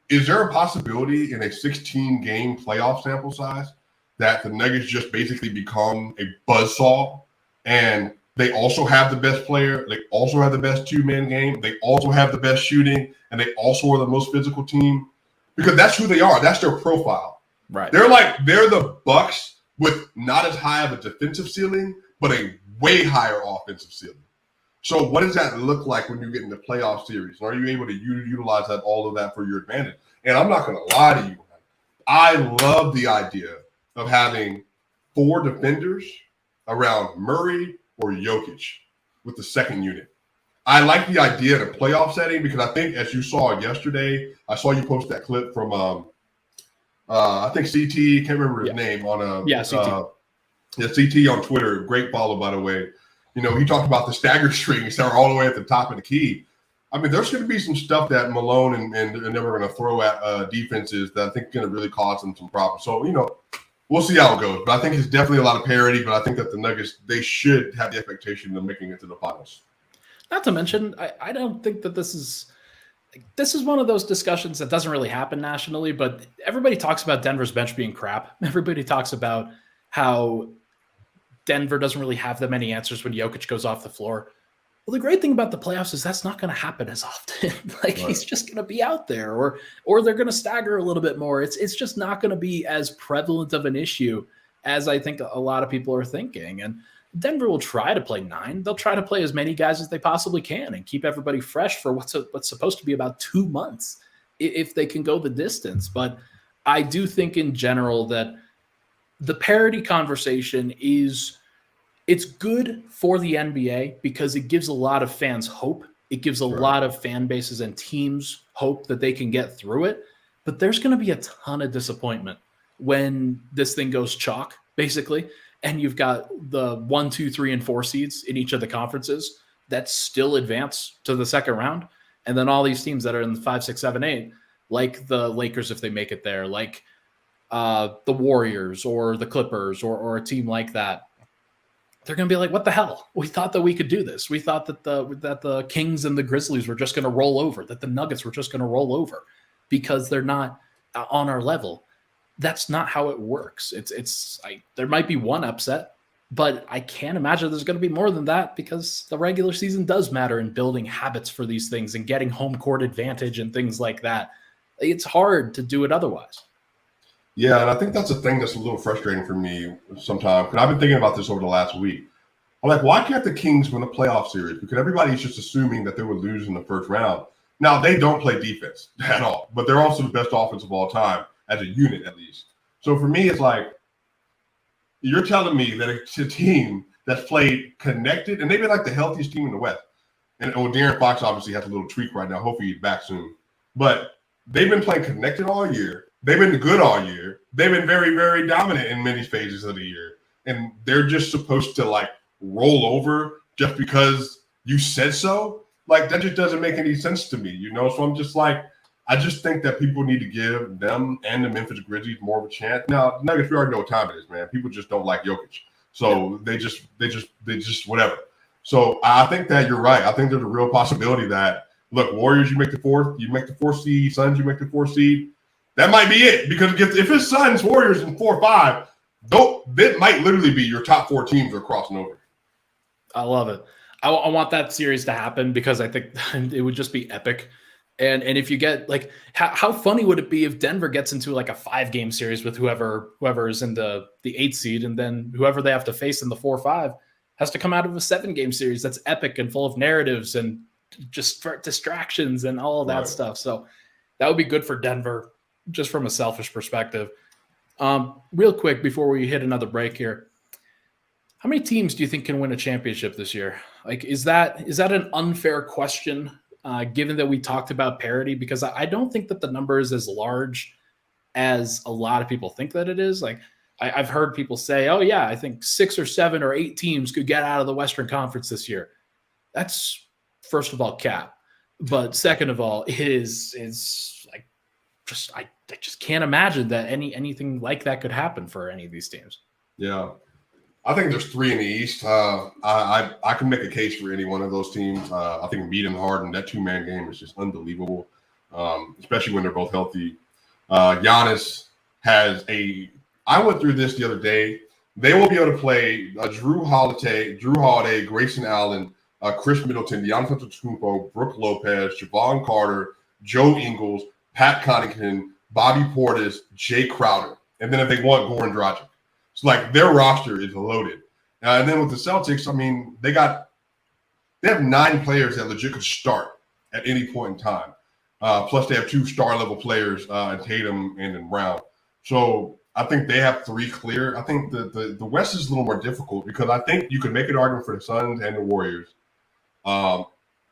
is there a possibility in a 16-game playoff sample size that the Nuggets just basically become a buzzsaw, and they also have the best player, they also have the best two-man game, they also have the best shooting, and they also are the most physical team? Because that's who they are. That's their profile. Right. They're the Bucks with not as high of a defensive ceiling, but a way higher offensive ceiling. So what does that look like when you get in the playoff series? And are you able to utilize all of that for your advantage? And I'm not going to lie to you. I love the idea of having 4 defenders around Murray or Jokic with the second unit. I like the idea in a playoff setting because I think, as you saw yesterday, I saw you post that clip from, I think CT, can't remember his name, on CT. CT on Twitter. Great follow, by the way. He talked about the stagger strings that are all the way at the top of the key. I mean, there's going to be some stuff that Malone and them are going to throw at defenses that I think is going to really cause them some problems. So, we'll see how it goes. But I think it's definitely a lot of parity. But I think that the Nuggets, they should have the expectation of making it to the finals. Not to mention, I don't think that this is one of those discussions that doesn't really happen nationally. But everybody talks about Denver's bench being crap. Everybody talks about how Denver doesn't really have that many answers when Jokic goes off the floor. Well, the great thing about the playoffs is that's not going to happen as often. Right. He's just going to be out there, or they're going to stagger a little bit more. It's just not going to be as prevalent of an issue as I think a lot of people are thinking. And Denver will try to play 9. They'll try to play as many guys as they possibly can and keep everybody fresh for what's supposed to be about 2 months if they can go the distance. But I do think in general that the parity conversation it's good for the NBA because it gives a lot of fans hope. It gives a lot of fan bases and teams hope that they can get through it. But there's going to be a ton of disappointment when this thing goes chalk, basically, and you've got the 1, 2, 3, and 4 seeds in each of the conferences that still advance to the second round. And then all these teams that are in the 5, 6, 7, 8, like the Lakers, if they make it there, like the Warriors or the Clippers or a team like that, they're going to be like, what the hell? We thought that we could do this. We thought that the Kings and the Grizzlies were just going to roll over, that the Nuggets were just going to roll over because they're not on our level. That's not how it works. There might be one upset, but I can't imagine there's going to be more than that because the regular season does matter in building habits for these things and getting home court advantage and things like that. It's hard to do it otherwise. Yeah, and I think that's a thing that's a little frustrating for me sometimes. And I've been thinking about this over the last week. I'm like, why can't the Kings win a playoff series? Because everybody's just assuming that they would lose in the first round. Now, they don't play defense at all, but they're also the best offense of all time, as a unit at least. So for me, it's like, you're telling me that it's a team that's played connected, and they've been like the healthiest team in the West. And De'Aaron Fox obviously has a little tweak right now. Hopefully he's back soon. But they've been playing connected all year. They've been good all year. They've been very, very dominant in many phases of the year. And they're just supposed to, like, roll over just because you said so. Like, that just doesn't make any sense to me, So I'm just like, I just think that people need to give them and the Memphis Grizzlies more of a chance. Now, Nuggets, we already know what time it is, man. People just don't like Jokic. So they just whatever. So I think that you're right. I think there's a real possibility that, look, Warriors, you make the fourth seed, Suns, you make the 4th seed. That might be it, because if it's Suns, Warriors, and 4-5, that might literally be your top 4 teams are crossing over. I love it. I want that series to happen because I think it would just be epic. And if you get, like, how funny would it be if Denver gets into like a 5-game series with whoever is in the 8th seed, and then whoever they have to face in the 4-5 has to come out of a 7-game series that's epic and full of narratives and just distractions and all of that stuff. So that would be good for Denver, just from a selfish perspective. Real quick before we hit another break here, How many teams do you think can win a championship this year? Like, is that an unfair question, given that we talked about parity? Because I don't think that the number is as large as a lot of people think that it is. Like, I've heard people say, oh, yeah, I think 6 or 7 or 8 teams could get out of the Western Conference this year. That's, first of all, cap. But second of all, it is like, I just can't imagine that anything like that could happen for any of these teams. Yeah. I think there's 3 in the East. I can make a case for any one of those teams. I think Embiid and Harden, that 2-man game is just unbelievable, especially when they're both healthy. Giannis has I went through this the other day. They will be able to play Drew Holiday, Grayson Allen, Chris Middleton, Giannis Antetokounmpo, Brook Lopez, Javon Carter, Joe Ingles, Pat Connaughton, Bobby Portis, Jay Crowder. And then if they want, Goran Dragic. So, like, their roster is loaded. And then with the Celtics, I mean, they have 9 players that legit could start at any point in time. Plus, they have 2 star-level players in Tatum and in Brown. So, I think they have 3 clear. I think the West is a little more difficult because I think you could make an argument for the Suns and the Warriors. And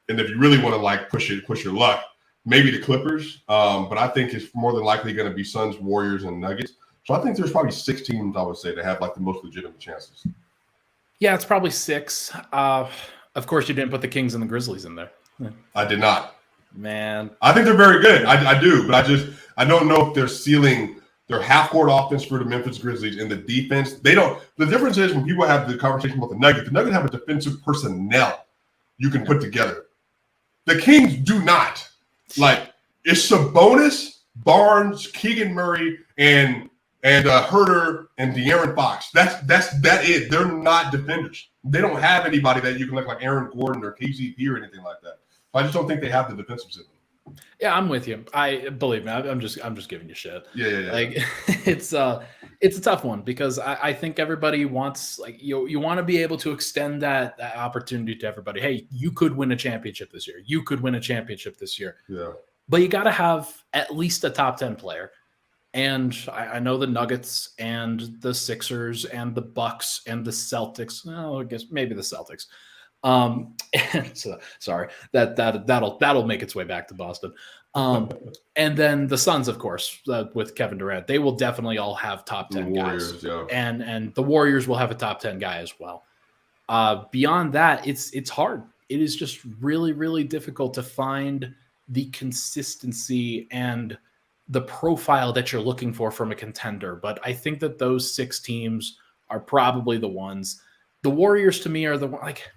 if you really want to, like, push your luck, maybe the Clippers. But I think it's more than likely going to be Suns, Warriors, and Nuggets. So I think there's probably 6 teams, I would say, that have like the most legitimate chances. Yeah, it's probably 6. Of course, you didn't put the Kings and the Grizzlies in there. I did not. Man. I think they're very good. I do, but I don't know if they're sealing their half-court offense for the Memphis Grizzlies and the defense. They don't. The difference is when people have the conversation about the Nuggets have a defensive personnel you can put together. The Kings do not. Like, it's Sabonis, Barnes, Keegan Murray, and Herter and De'Aaron Fox. That's it. They're not defenders. They don't have anybody that you can look like Aaron Gordon or KCP or anything like that. I just don't think they have the defensive system. Yeah, I'm with you. I believe me. I'm just giving you shit. Yeah. Like, it's a tough one because I think everybody wants, like, you want to be able to extend that opportunity to everybody. Hey, you could win a championship this year. You could win a championship this year. Yeah. But you got to have at least a top 10 player. And I know the Nuggets and the Sixers and the Bucks and the Celtics. Well, I guess maybe the Celtics. And so, sorry, that'll make its way back to Boston. And then the Suns, of course, with Kevin Durant, they will definitely all have top 10 guys. Yeah. And the Warriors will have a top 10 guy as well. Beyond that, it's hard. It is just really, really difficult to find the consistency and the profile that you're looking for from a contender. But I think that those 6 teams are probably the ones. The Warriors, to me, are the one, like,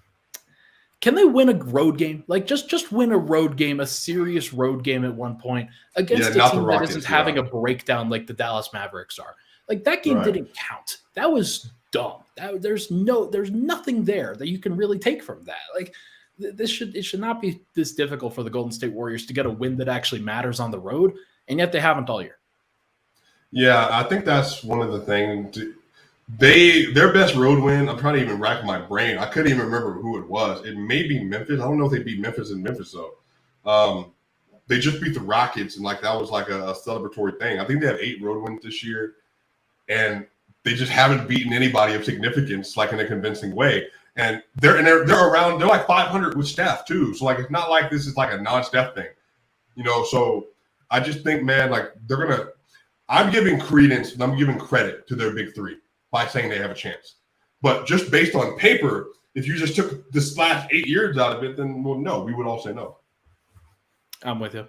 can they win a road game? Like, just win a road game, a serious road game at one point against a team that isn't having a breakdown like the Dallas Mavericks are. Like, that game didn't count. That was dumb. There's nothing there that you can really take from that. Like, it should not be this difficult for the Golden State Warriors to get a win that actually matters on the road, and yet they haven't all year. Yeah, I think that's one of the things. Their best road win, I'm trying to even rack my brain. I couldn't even remember who it was. It may be Memphis. I don't know if they beat Memphis in Memphis, though. They just beat the Rockets, and like that was like a celebratory thing. I think they have 8 road wins this year, and they just haven't beaten anybody of significance like in a convincing way. And they're around. They're like 500 with Steph too. So like it's not like this is like a non-Steph thing, you know. So I just think, man, like I'm giving credence and I'm giving credit to their big 3 by saying they have a chance. But just based on paper, if you just took this last 8 years out of it, then well, no, we would all say no. I'm with you.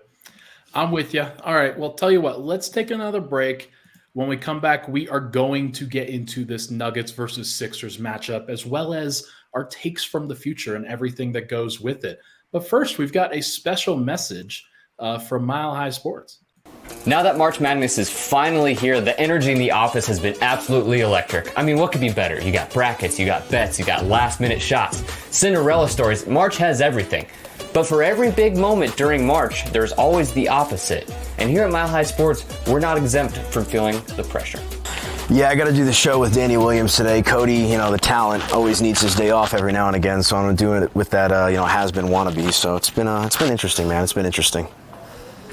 All right. Well, tell you what, let's take another break. When we come back, we are going to get into this Nuggets versus Sixers matchup, as well as our takes from the future and everything that goes with it. But first, we've got a special message from Mile High Sports. Now that March Madness is finally here, the energy in the office has been absolutely electric. I mean, what could be better? You got brackets, you got bets, you got last-minute shots, Cinderella stories. March has everything. But for every big moment during March, there's always the opposite. And here at Mile High Sports, we're not exempt from feeling the pressure. Yeah, I got to do the show with Danny Williams today. Cody, the talent, always needs his day off every now and again, so I'm doing it with that, has-been wannabe. So it's been interesting, man. It's been interesting.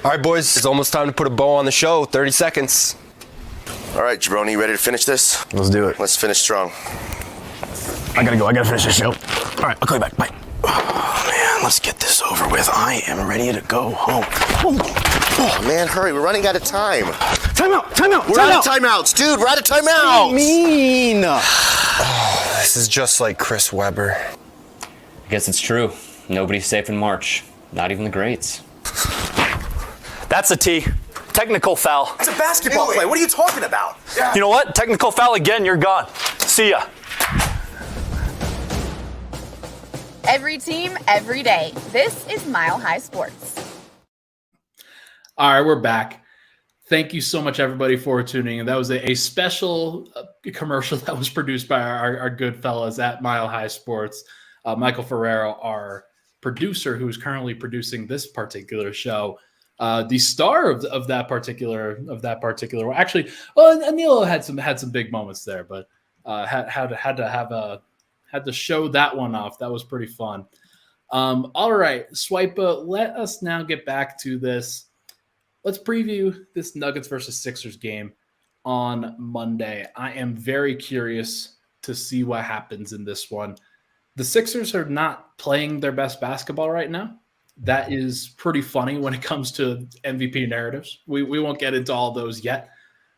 All right, boys, it's almost time to put a bow on the show. 30 seconds. All right, Jabroni, you ready to finish this? Let's do it. Let's finish strong. I gotta go. I gotta finish this show. All right, I'll call you back. Bye. Oh, man, let's get this over with. I am ready to go home. Oh, man, hurry. We're running out of time. Timeout. We're out of timeouts, dude. We're out of timeouts. What do you mean? Oh, this is just like Chris Webber. I guess it's true. Nobody's safe in March. Not even the greats. That's a T. Technical foul. It's a basketball play. What are you talking about? You know what? Technical foul again, you're gone. See ya. Every team, every day. This is Mile High Sports. All right, we're back. Thank you so much, everybody, for tuning in. That was a special commercial that was produced by our good fellas at Mile High Sports. Michael Ferrero, our producer, who is currently producing this particular show, the star of that particular one. Actually, well, Anil had some big moments there, but had to show that one off. That was pretty fun. All right, Swipa, let us now get back to this. Let's preview this Nuggets versus Sixers game on Monday. I am very curious to see what happens in this one. The Sixers are not playing their best basketball right now. That is pretty funny when it comes to MVP narratives. We won't get into all those yet.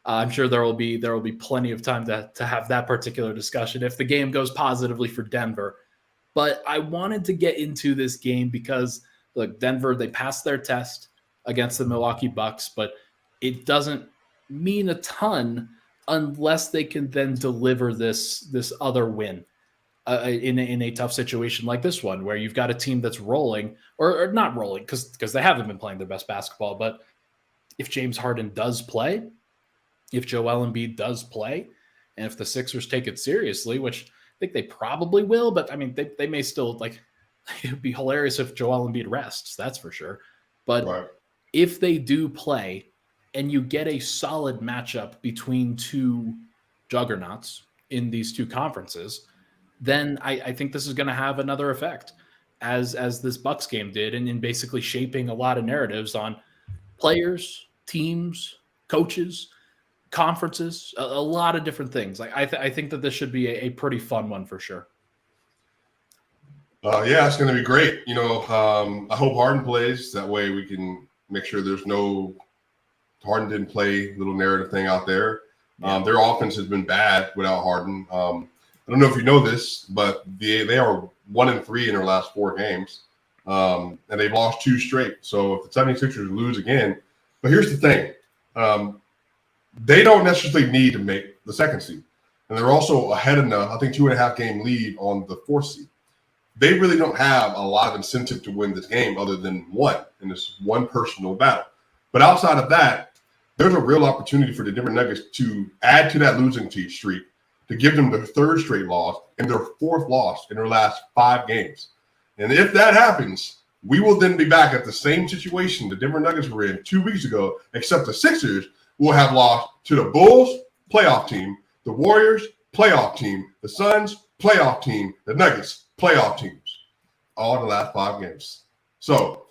I'm sure there will be plenty of time to have that particular discussion if the game goes positively for Denver. But I wanted to get into this game because, look, Denver, they passed their test against the Milwaukee Bucks, but it doesn't mean a ton unless they can then deliver this other win in a tough situation like this one, where you've got a team that's rolling or not rolling because they haven't been playing their best basketball. But if James Harden does play, if Joel Embiid does play, and if the Sixers take it seriously, which I think they probably will, but I mean, they may still, like, it would be hilarious if Joel Embiid rests, that's for sure. But Right. If they do play and you get a solid matchup between two juggernauts in these two conferences, then I think this is going to have another effect as this Bucks game did, and in basically shaping a lot of narratives on players, teams, coaches, conferences, a lot of different things. Like I think that this should be a pretty fun one for sure. Yeah, it's going to be great. You know, I hope Harden plays. That way we can make sure there's no Harden didn't play little narrative thing out there. Their offense has been bad without Harden. I don't know if you know this, but they are 1-3 in their last 4 games, and they've lost 2 straight. So if the 76ers lose again, but here's the thing. They don't necessarily need to make the 2nd seed. And they're also ahead in the, I think, 2.5 game lead on the 4th seed. They really don't have a lot of incentive to win this game other than one in this one personal battle. But outside of that, there's a real opportunity for the Denver Nuggets to add to that losing streak, to give them their 3rd straight loss and their 4th loss in their last 5 games. And if that happens, we will then be back at the same situation the Denver Nuggets were in 2 weeks ago, except the Sixers will have lost to the Bulls playoff team, the Warriors playoff team, the Suns playoff team, the Nuggets playoff teams, all the last 5 games. So,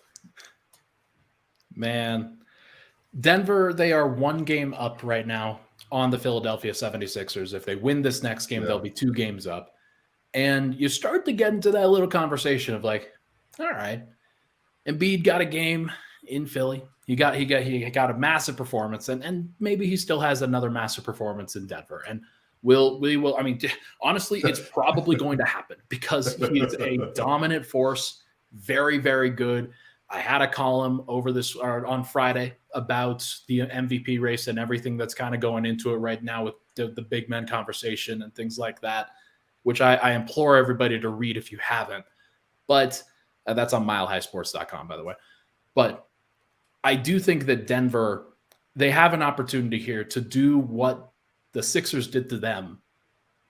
man, Denver, they are 1 game up right now on the Philadelphia 76ers. If they win this next game, they'll be 2 games up. And you start to get into that little conversation of like, all right, Embiid got a game in Philly. He got a massive performance, and maybe he still has another massive performance in Denver. And we will. I mean, honestly, it's probably going to happen because he is a dominant force, very, very good. I had a column on Friday about the MVP race and everything that's kind of going into it right now with the big men conversation and things like that, which I implore everybody to read if you haven't. But that's on milehighsports.com, by the way. But I do think that Denver, they have an opportunity here to do what the Sixers did to them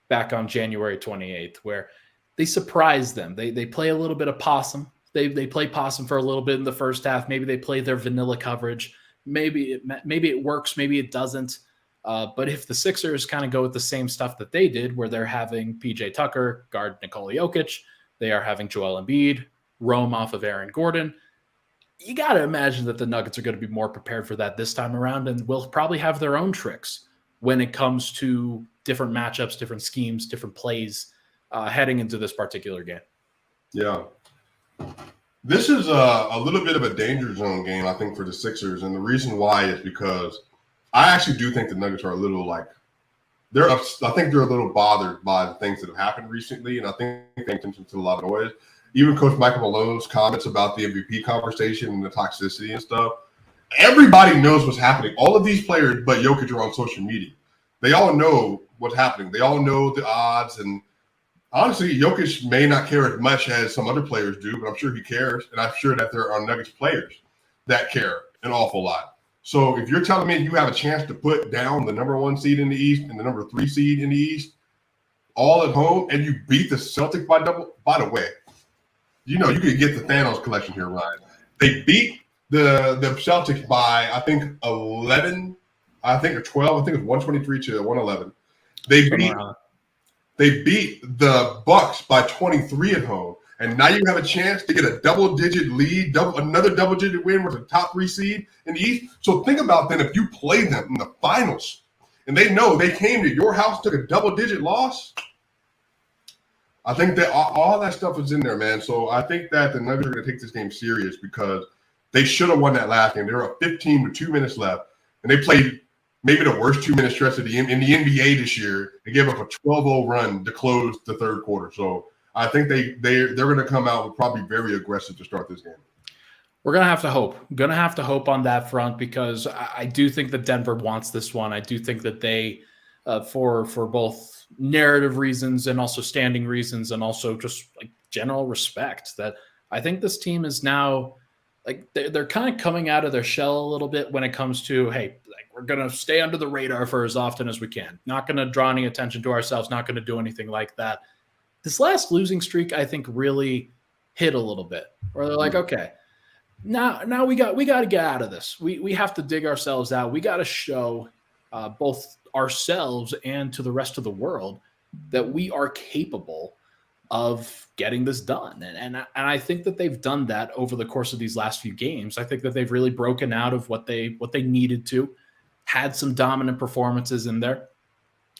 back on January 28th, where they surprised them. They play a little bit of possum. They play possum for a little bit in the first half. Maybe they play their vanilla coverage. Maybe it works. Maybe it doesn't. But if the Sixers kind of go with the same stuff that they did, where they're having PJ Tucker guard Nikola Jokić, they are having Joel Embiid roam off of Aaron Gordon, you got to imagine that the Nuggets are going to be more prepared for that this time around, and will probably have their own tricks when it comes to different matchups, different schemes, different plays heading into this particular game. Yeah. This is a little bit of a danger zone game, I think, for the Sixers. And the reason why is because I actually do think the Nuggets are a little I think they're a little bothered by the things that have happened recently. And I think they're paying attention to a lot of noise. Even Coach Michael Malone's comments about the MVP conversation and the toxicity and stuff. Everybody knows what's happening. All of these players, but Jokic, are on social media. They all know what's happening. They all know the odds. And honestly, Jokic may not care as much as some other players do, but I'm sure he cares. And I'm sure that there are Nuggets players that care an awful lot. So if you're telling me you have a chance to put down the number 1 seed in the East and the number 3 seed in the East all at home, and you beat the Celtics by double, by the way, you could get the Thanos collection here, Ryan. They beat the Celtics by, I think, 11, I think, or 12. I think it was 123 to 111. They beat the Bucks by 23 at home. And now you have a chance to get a double-digit lead, another double-digit win with a top 3 seed in the East. So think about then if you play them in the finals and they know they came to your house, took a double-digit loss. I think that all that stuff is in there, man. So I think that the Nuggets are going to take this game serious because they should have won that last game. They were up 15 with 2 minutes left, and they played maybe the worst 2-minute stretch in the NBA this year. They gave up a 12-0 run to close the third quarter. So I think they're going to come out with probably very aggressive to start this game. We're going to have to hope. Going to have to hope on that front because I do think that Denver wants this one. I do think that they, for both narrative reasons and also standing reasons and also just like general respect, that I think this team is now like they're kind of coming out of their shell a little bit when it comes to, hey, like we're going to stay under the radar for as often as we can. Not going to draw any attention to ourselves. Not going to do anything like that. This last losing streak, I think, really hit a little bit where they're like, okay, now we got to get out of this. We have to dig ourselves out. We got to show both ourselves and to the rest of the world that we are capable of getting this done. And I think that they've done that over the course of these last few games. I think that they've really broken out of what they needed to, had some dominant performances in there.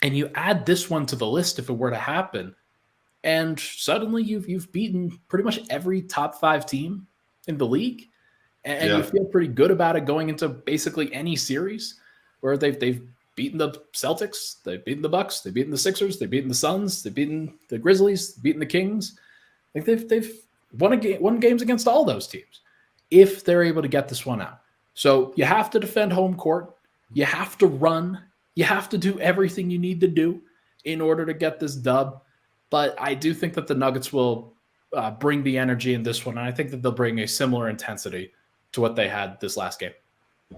And you add this one to the list if it were to happen, and suddenly you've beaten pretty much every top 5 team in the league. And you feel pretty good about it going into basically any series where they've beaten the Celtics, they've beaten the Bucks, they've beaten the Sixers, they've beaten the Suns, they've beaten the Grizzlies, they've beaten the Kings. Like they've won games against all those teams if they're able to get this one out. So you have to defend home court. You have to run. You have to do everything you need to do in order to get this dub. But I do think that the Nuggets will bring the energy in this one. And I think that they'll bring a similar intensity to what they had this last game.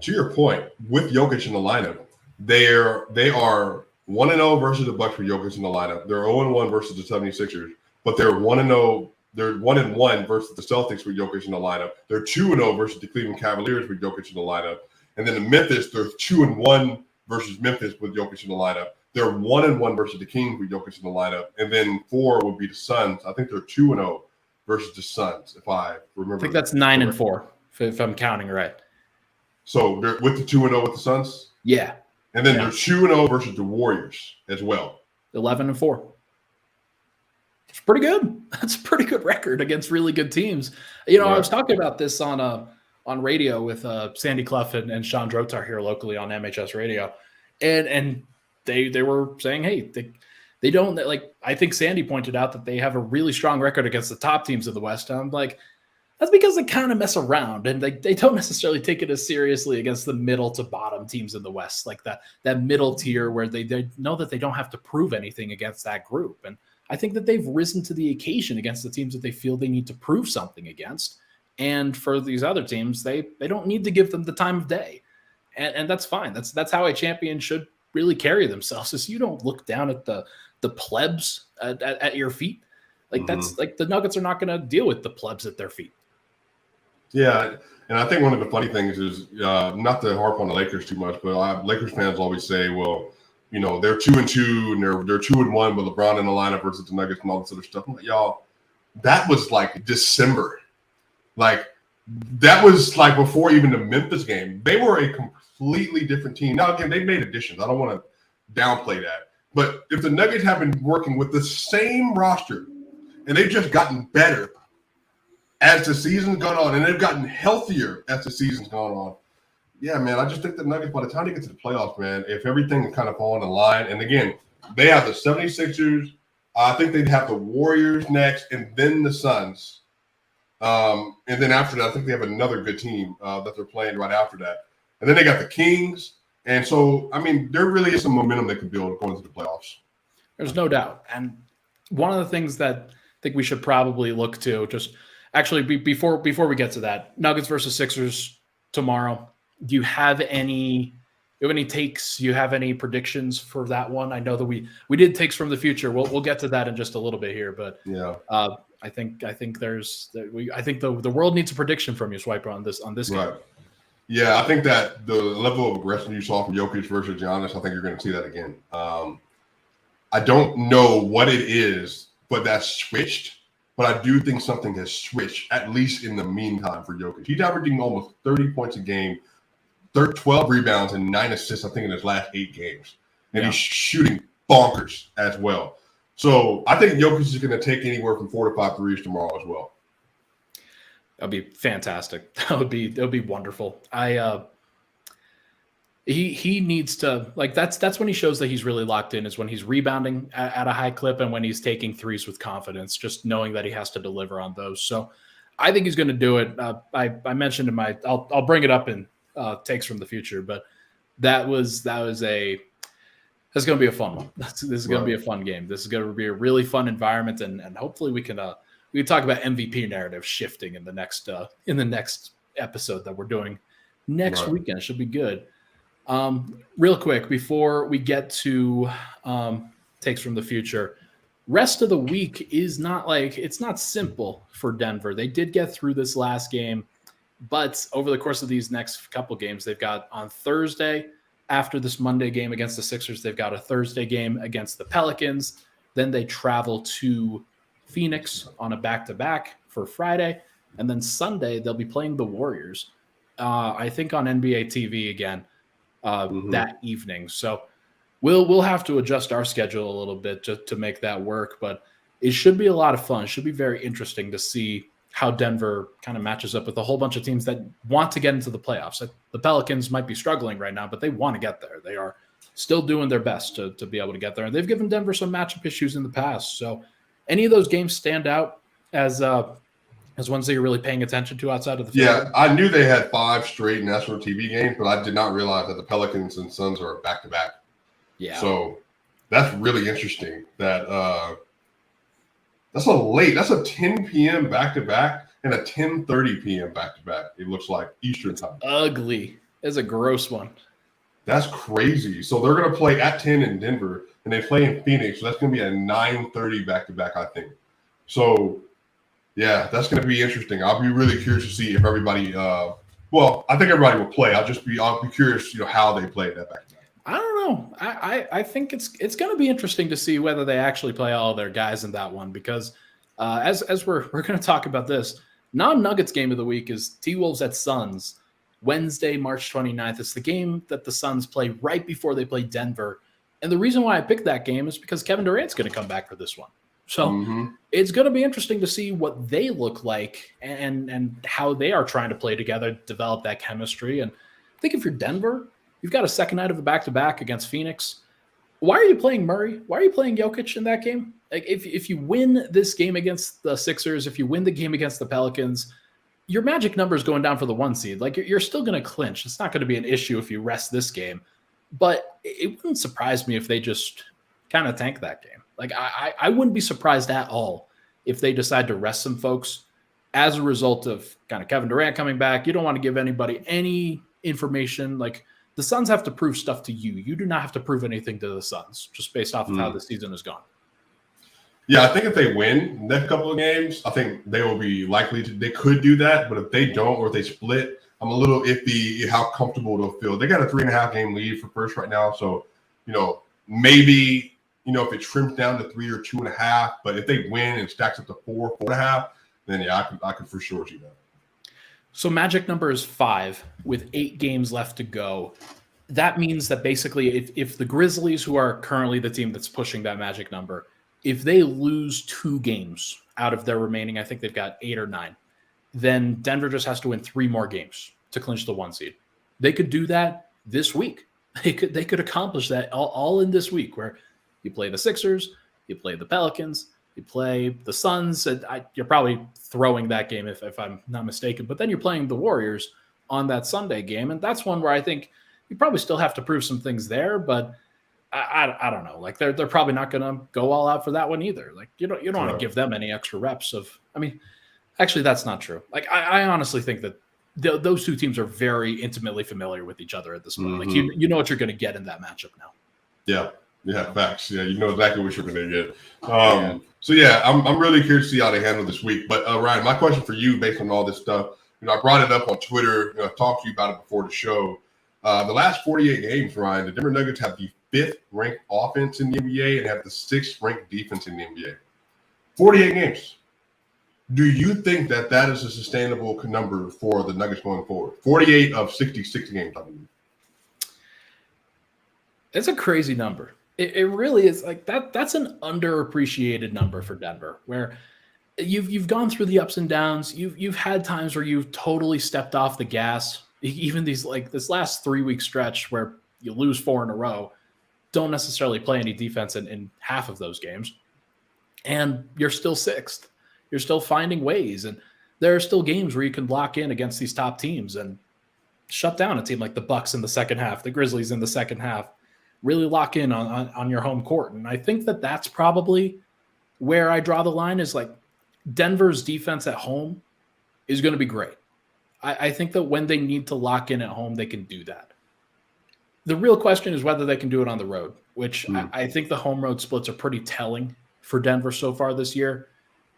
To your point, with Jokic in the lineup, they are 1-0 versus the Bucks with Jokic in the lineup. They're 0-1 versus the 76ers, but they're 1-0. They're 1-1 versus the Celtics with Jokic in the lineup. They're 2-0 versus the Cleveland Cavaliers with Jokic in the lineup. And then in Memphis, they're 2-1 versus Memphis with Jokic in the lineup. They're 1-1 versus the Kings with Jokic in the lineup. And then 4 would be the Suns. I think they're 2-0 versus the Suns, if I remember. I think that's 9-4, if I'm counting right. So they're with the 2-0 with the Suns? Yeah. And then they're 2-0 versus the Warriors as well. 11-4. It's pretty good. That's a pretty good record against really good teams. You know, I was talking about this on radio with Sandy Clough and Sean Drotar here locally on MHS Radio. And they were saying, hey, they don't, like, I think Sandy pointed out that they have a really strong record against the top teams of the West. And I'm like, that's because they kind of mess around and they don't necessarily take it as seriously against the middle to bottom teams in the West, like that middle tier where they know that they don't have to prove anything against that group. And I think that they've risen to the occasion against the teams that they feel they need to prove something against. And for these other teams, they don't need to give them the time of day. And that's fine. That's how a champion should really carry themselves, is you don't look down at the plebs at your feet. Like that's like the Nuggets are not going to deal with the plebs at their feet. Yeah, and I think one of the funny things is not to harp on the Lakers too much, but Lakers fans always say, well, you know, they're 2-2 and they're 2-1 with LeBron in the lineup versus the Nuggets and all this other stuff. I'm like, y'all, that was like December. Like that was like before even the Memphis game. They were a completely different team. Now, again, they made additions. I don't want to downplay that. But if the Nuggets have been working with the same roster and they've just gotten better as the season's gone on, and they've gotten healthier as the season's gone on, yeah, man, I just think the Nuggets, by the time they get to the playoffs, man, if everything is kind of falling in line, and again, they have the 76ers, I think they'd have the Warriors next, and then the Suns. And then after that, I think they have another good team that they're playing right after that. And then they got the Kings. And so, I mean, there really is some momentum they could build going to the playoffs. There's no doubt. And one of the things that I think we should probably look to, just actually before we get to that, Nuggets versus Sixers tomorrow. Do you have any takes? Do you have any predictions for that one? I know that we did takes from the future. We'll get to that in just a little bit here, but yeah, I think the world needs a prediction from you, Swipa, on this game. Right. Yeah, I think that the level of aggression you saw from Jokic versus Giannis, I think you're going to see that again. I don't know what it is, but that's switched. But I do think something has switched, at least in the meantime, for Jokic. He's averaging almost 30 points a game, 12 rebounds, and 9 assists, I think, in his last 8 games. And he's shooting bonkers as well. So I think Jokic is going to take anywhere from 4 to 5 threes tomorrow as well. That'd be fantastic. That would be wonderful. He needs to, like, that's when he shows that he's really locked in, is when he's rebounding at a high clip and when he's taking threes with confidence, just knowing that he has to deliver on those. So I think he's going to do it. I mentioned in I'll bring it up in takes from the future, but that's going to be a fun one. This is going to be a fun game. This is going to be a really fun environment, and hopefully we can talk about MVP narrative shifting in the next episode that we're doing next weekend. It should be good. Real quick before we get to takes from the future, rest of the week is it's not simple for Denver. They did get through this last game, but over the course of these next couple games, they've got on Thursday, after this Monday game against the Sixers, they've got a Thursday game against the Pelicans. Then they travel to Phoenix on a back-to-back for Friday. And then Sunday, they'll be playing the Warriors, I think on NBA TV again that evening. So we'll have to adjust our schedule a little bit to make that work. But it should be a lot of fun. It should be very interesting to see how Denver kind of matches up with a whole bunch of teams that want to get into the playoffs. The Pelicans might be struggling right now, but they want to get there. They are still doing their best to be able to get there. And they've given Denver some matchup issues in the past. So any of those games stand out as ones that you're really paying attention to outside of the field? Yeah, I knew they had 5 straight national TV games, but I did not realize that the Pelicans and Suns are back-to-back. Yeah. So that's really interesting. That's a 10 p.m. back-to-back and a 10:30 p.m. back-to-back. It looks like Eastern time. Ugly. It's a gross one. That's crazy. So they're going to play at 10 in Denver, and they play in Phoenix. So that's going to be a 9:30 back-to-back, I think. So, yeah, that's going to be interesting. I'll be really curious to see if everybody I think everybody will play. I'll be curious, how they play that back-to-back. I don't know. I think it's going to be interesting to see whether they actually play all of their guys in that one, because as we're going to talk about this, non-Nuggets game of the week is T-Wolves at Suns, Wednesday, March 29th. It's the game that the Suns play right before they play Denver. And the reason why I picked that game is because Kevin Durant's going to come back for this one. So it's going to be interesting to see what they look like and how they are trying to play together, develop that chemistry. And I think if you're Denver, you've got a second night of a back-to-back against Phoenix. Why are you playing Murray? Why are you playing Jokic in that game? Like, if you win this game against the Sixers, if you win the game against the Pelicans, your magic number is going down for the 1 seed. Like, you're still going to clinch. It's not going to be an issue if you rest this game. But it wouldn't surprise me if they just kind of tank that game. Like, I wouldn't be surprised at all if they decide to rest some folks as a result of kind of Kevin Durant coming back. You don't want to give anybody any information. Like, the Suns have to prove stuff to you. You do not have to prove anything to the Suns, just based off of how the season has gone. Yeah, I think if they win the next couple of games, I think they will be likely to. They could do that, but if they don't or if they split, I'm a little iffy how comfortable they'll feel. They got a 3.5 game lead for first right now, so maybe if it shrinks down to 3 or 2.5, but if they win and stacks up to 4.5, then yeah, I could for sure see that. So magic number is 5 with 8 games left to go. that means that basically if the Grizzlies, who are currently the team that's pushing that magic number, if they lose 2 games out of their remaining, I think they've got 8 or 9, then Denver just has to win 3 more games to clinch the 1 seed. They could do that this week. They could accomplish that all in this week, where you play the Sixers, you play the Pelicans, you play the Suns. And you're probably throwing that game if I'm not mistaken, but then you're playing the Warriors on that Sunday game. And that's one where I think you probably still have to prove some things there, but I don't know. Like they're probably not going to go all out for that one either. Like you don't want to give them any extra reps of. I mean, actually, that's not true. Like I honestly think that those 2 teams are very intimately familiar with each other at this point. Like you know what you're going to get in that matchup now. Yeah, facts. Yeah, you know exactly what you're going to get. So yeah, I'm really curious to see how they handle this week. But Ryan, my question for you, based on all this stuff, I brought it up on Twitter. I talked to you about it before the show. The last 48 games, Ryan, the Denver Nuggets have the 5th ranked offense in the NBA and have the 6th ranked defense in the NBA. 48 games. Do you think that is a sustainable number for the Nuggets going forward? 48 of 66 games, I believe. It's a crazy number. It really is. Like that's an underappreciated number for Denver, where you've gone through the ups and downs. You've had times where you've totally stepped off the gas. Even this last 3-week stretch where you lose 4 in a row, don't necessarily play any defense in half of those games, and you're still 6th. You're still finding ways, and there are still games where you can lock in against these top teams and shut down a team like the Bucks in the second half, the Grizzlies in the second half. Really lock in on your home court, and I think that that's probably where I draw the line. Is like Denver's defense at home is going to be great. I think that when they need to lock in at home, they can do that. The real question is whether they can do it on the road, which I think the home road splits are pretty telling for Denver so far this year.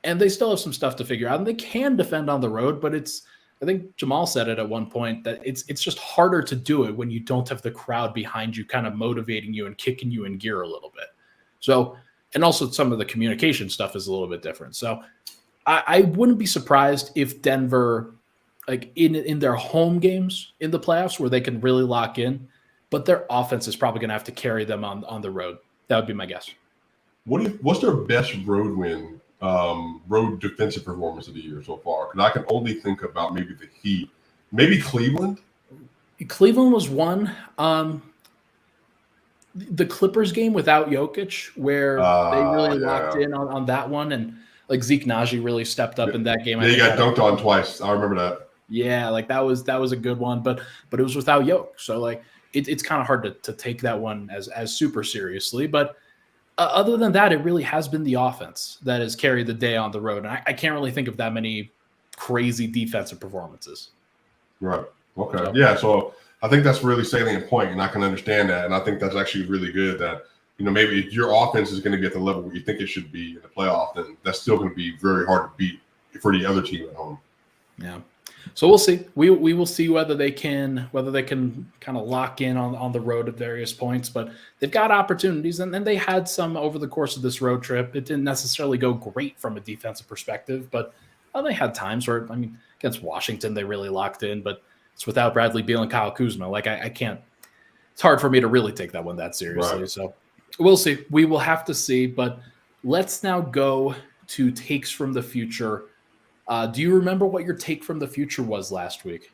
And they still have some stuff to figure out. And they can defend on the road, but I think Jamal said it at one point that it's just harder to do it when you don't have the crowd behind you kind of motivating you and kicking you in gear a little bit. So, and also some of the communication stuff is a little bit different. So I wouldn't be surprised if Denver, like in their home games in the playoffs where they can really lock in, but their offense is probably going to have to carry them on the road. That would be my guess. What's their best road win, road defensive performance of the year so far? Because I can only think about maybe the Heat, maybe Cleveland. Cleveland was one. The Clippers game without Jokic, where they really locked in on that one, and like Zeke Naji really stepped up in that game. Yeah, he got dunked on twice. I remember that. Yeah, like that was a good one, but it was without Jokic, so like it's kind of hard to take that one as super seriously. But other than that, it really has been the offense that has carried the day on the road, and I can't really think of that many crazy defensive performances. Right. Okay. Yeah. So I think that's a really salient point, and I can understand that, and I think that's actually really good that maybe if your offense is going to get the level where you think it should be in the playoff, then that's still going to be very hard to beat for the other team at home. Yeah. So we'll see. We will see whether they can kind of lock in on the road at various points, but they've got opportunities, and then they had some over the course of this road trip. It didn't necessarily go great from a defensive perspective, but they had times where, against Washington, they really locked in, but it's without Bradley Beal and Kyle Kuzma. Like I can't, it's hard for me to really take that one that seriously. Right. So we'll see. We will have to see, but let's now go to takes from the future. Do you remember what your take from the future was last week?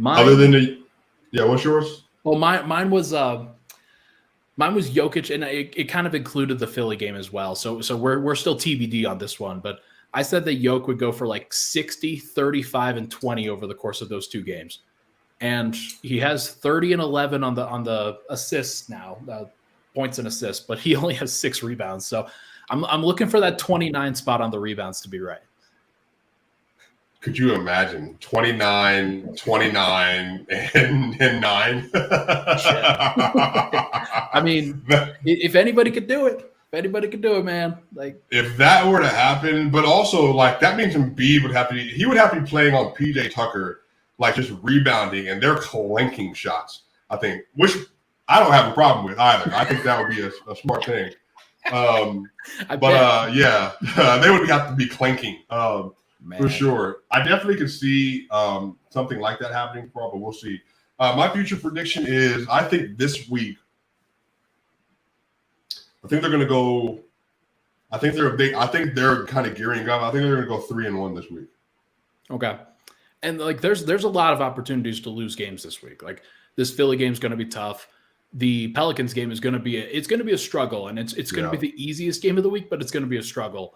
Other than what's yours? Well, mine was Jokic, and it kind of included the Philly game as well. So we're still TBD on this one, but I said that Jokic would go for like 60, 35, and 20 over the course of those two games, and he has 30 and 11 on the assists now, points and assists, but he only has 6 rebounds. So I'm looking for that 29 spot on the rebounds to be right. Could you imagine 29, and 9? I mean, if anybody could do it, man. Like if that were to happen, but also like that means Embiid would have to be playing on PJ Tucker, like just rebounding, and they're clanking shots. I think, which I don't have a problem with either. I think that would be a smart thing. They would have to be clanking for sure. I definitely could see something like that happening, but we'll see. My future prediction is I think this week, I think they're going to go. I think they're kind of gearing up. I think they're going to go 3-1 this week. Okay. And like there's a lot of opportunities to lose games this week. Like this Philly game is going to be tough. The Pelicans game is going to be a struggle, and it's going to be the easiest game of the week, but it's going to be a struggle.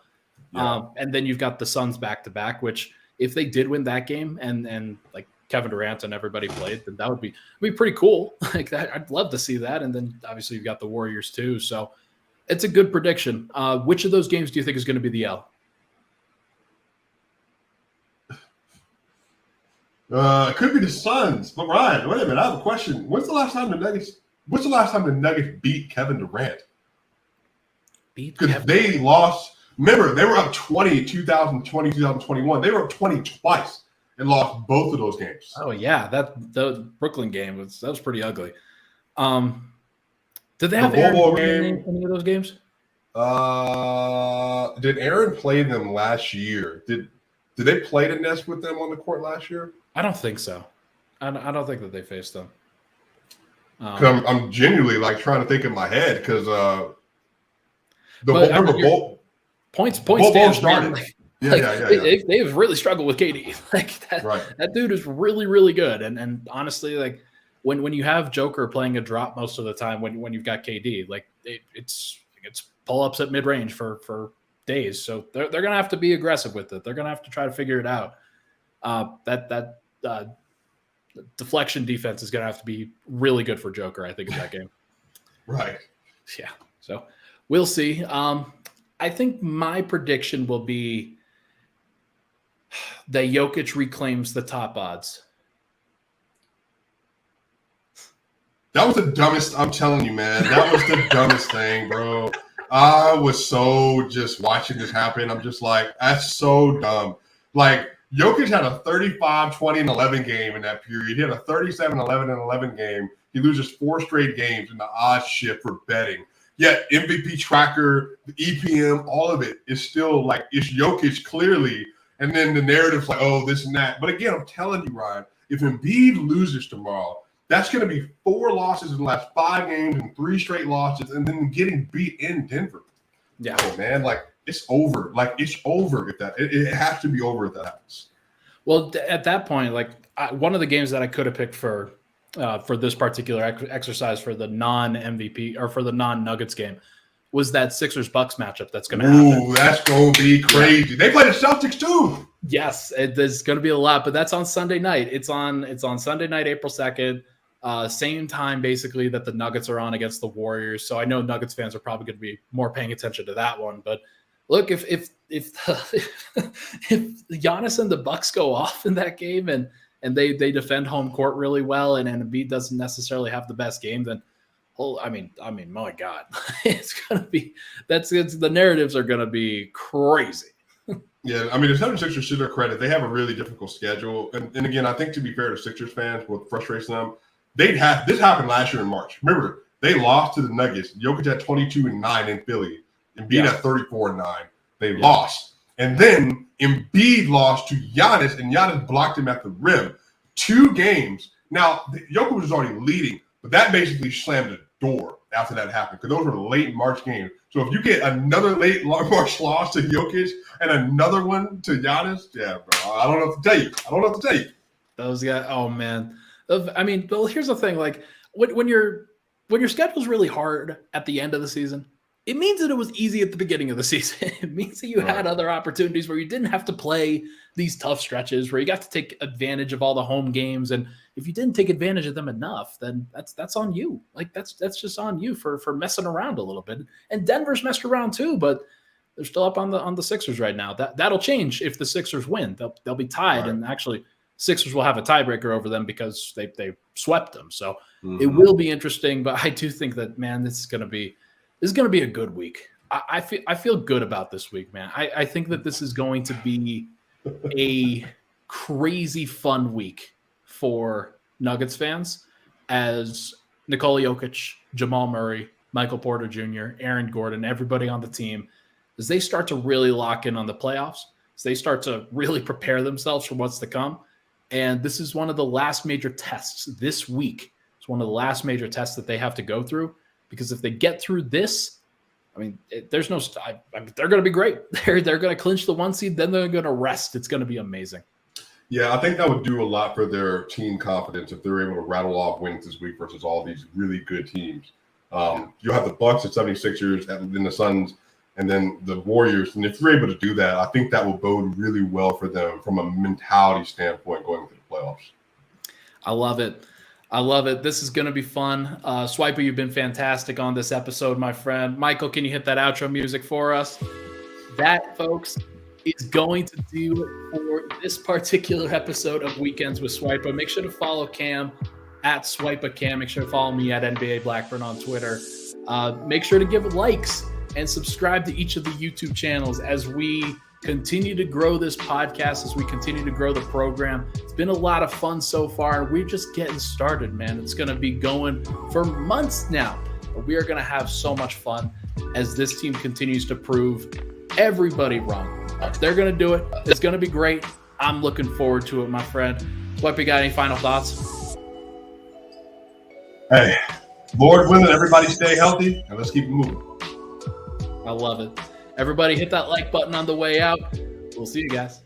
Yeah. And then you've got the Suns back to back, which if they did win that game and like Kevin Durant and everybody played, then that would be pretty cool. Like that, I'd love to see that. And then obviously you've got the Warriors too. So it's a good prediction. Which of those games do you think is going to be the L? It could be the Suns. But Ryan, wait a minute. I have a question. When's the last time the Nuggets beat Kevin Durant? Because they lost. Remember, they were up 20 2020, 2021. They were up 20 twice and lost both of those games. Oh yeah, the Brooklyn game was pretty ugly. Did they have Aaron in any of those games? Did Aaron play them last year? Did they play the Nets with them on the court last year? I don't think so. I don't think that they faced them. I'm genuinely like trying to think in my head because points stands started. Like, yeah. They've really struggled with KD. Like that, right. That dude is really, really good. And honestly, like when you have Joker playing a drop most of the time, when you've got KD, like it's pull ups at mid range for days. So they're gonna have to be aggressive with it. They're gonna have to try to figure it out. That deflection defense is gonna have to be really good for Joker, I think, in that game. Right. Yeah. So we'll see. I think my prediction will be that Jokic reclaims the top odds. That was the dumbest. I'm telling you, man. That was the dumbest thing, bro. I was so just watching this happen. I'm just like, that's so dumb. Like, Jokic had a 35, 20, and 11 game in that period. He had a 37, 11, and 11 game. He loses 4 straight games in the odds shift for betting. Yet MVP tracker, the EPM, all of it is still like, it's Jokic clearly. And then the narrative's like, oh, this and that. But again, I'm telling you, Ryan, if Embiid loses tomorrow, that's going to be 4 losses in the last 5 games and 3 straight losses, and then getting beat in Denver. Yeah, oh, man, like it's over. Like it's over if that. It has to be over if that happens. Well, at that point, like one of the games that I could have picked for this particular exercise for the non-MVP or for the non-Nuggets game was that Sixers-Bucks matchup that's going to happen. Ooh, that's going to be crazy. They play the Celtics too. Yes, there's going to be a lot, but that's on Sunday night. It's on Sunday night, April 2nd. Same time, basically, that the Nuggets are on against the Warriors. So I know Nuggets fans are probably going to be more paying attention to that one. But look, if Giannis and the Bucks go off in that game and they defend home court really well, and Embiid doesn't necessarily have the best game, then I mean, my God, it's going to be the narratives are going to be crazy. Yeah, I mean, the 76ers, to their credit, they have a really difficult schedule. And again, I think to be fair to Sixers fans, what frustrates them, this happened last year in March. Remember, they lost to the Nuggets. Jokic had 22-9 in Philly. Embiid had 34-9. They lost. And then Embiid lost to Giannis, and Giannis blocked him at the rim. 2 games. Now, Jokic was already leading, but that basically slammed the door after that happened because those were late March games. So if you get another late March loss to Jokic and another one to Giannis, yeah, bro, I don't know what to tell you. Those guys, oh man. I mean, well, here's the thing: like when your schedule's really hard at the end of the season, it means that it was easy at the beginning of the season. It means that you had other opportunities where you didn't have to play these tough stretches, where you got to take advantage of all the home games. And if you didn't take advantage of them enough, then that's on you. Like that's just on you for messing around a little bit. And Denver's messed around too, but they're still up on the Sixers right now. That'll change if the Sixers win. They'll be tied, and actually Sixers will have a tiebreaker over them because they swept them. So it will be interesting. But I do think that, man, this is going to be a good week. I feel good about this week, man. I think that this is going to be a crazy fun week for Nuggets fans as Nikola Jokić, Jamal Murray, Michael Porter Jr., Aaron Gordon, everybody on the team, as they start to really lock in on the playoffs, as they start to really prepare themselves for what's to come. And this is one of the last major tests this week. It's one of the last major tests that they have to go through, because if they get through this, I mean, there's no they're going to be great. They're going to clinch the 1 seed, then they're going to rest. It's going to be amazing. Yeah, I think that would do a lot for their team confidence if they're able to rattle off wins this week versus all these really good teams. You'll have the Bucks, the 76ers, and then the Suns, and then the Warriors. And if you're able to do that, I think that will bode really well for them from a mentality standpoint going into the playoffs. I love it. I love it. This is going to be fun. Swipa, you've been fantastic on this episode, my friend. Michael, can you hit that outro music for us? That, folks, is going to do it for this particular episode of Weekends with Swipa. Make sure to follow Cam at SwipaCam. Make sure to follow me at NBA Blackburn on Twitter. Make sure to give likes and subscribe to each of the YouTube channels as we continue to grow this podcast, as we continue to grow the program. It's been a lot of fun so far. We're just getting started, man. It's going to be going for months now. But we are going to have so much fun as this team continues to prove everybody wrong. They're going to do it. It's going to be great. I'm looking forward to it, my friend. Swipe, got any final thoughts? Hey, Lord willing, everybody stay healthy, and let's keep it moving. I love it. Everybody hit that like button on the way out. We'll see you guys.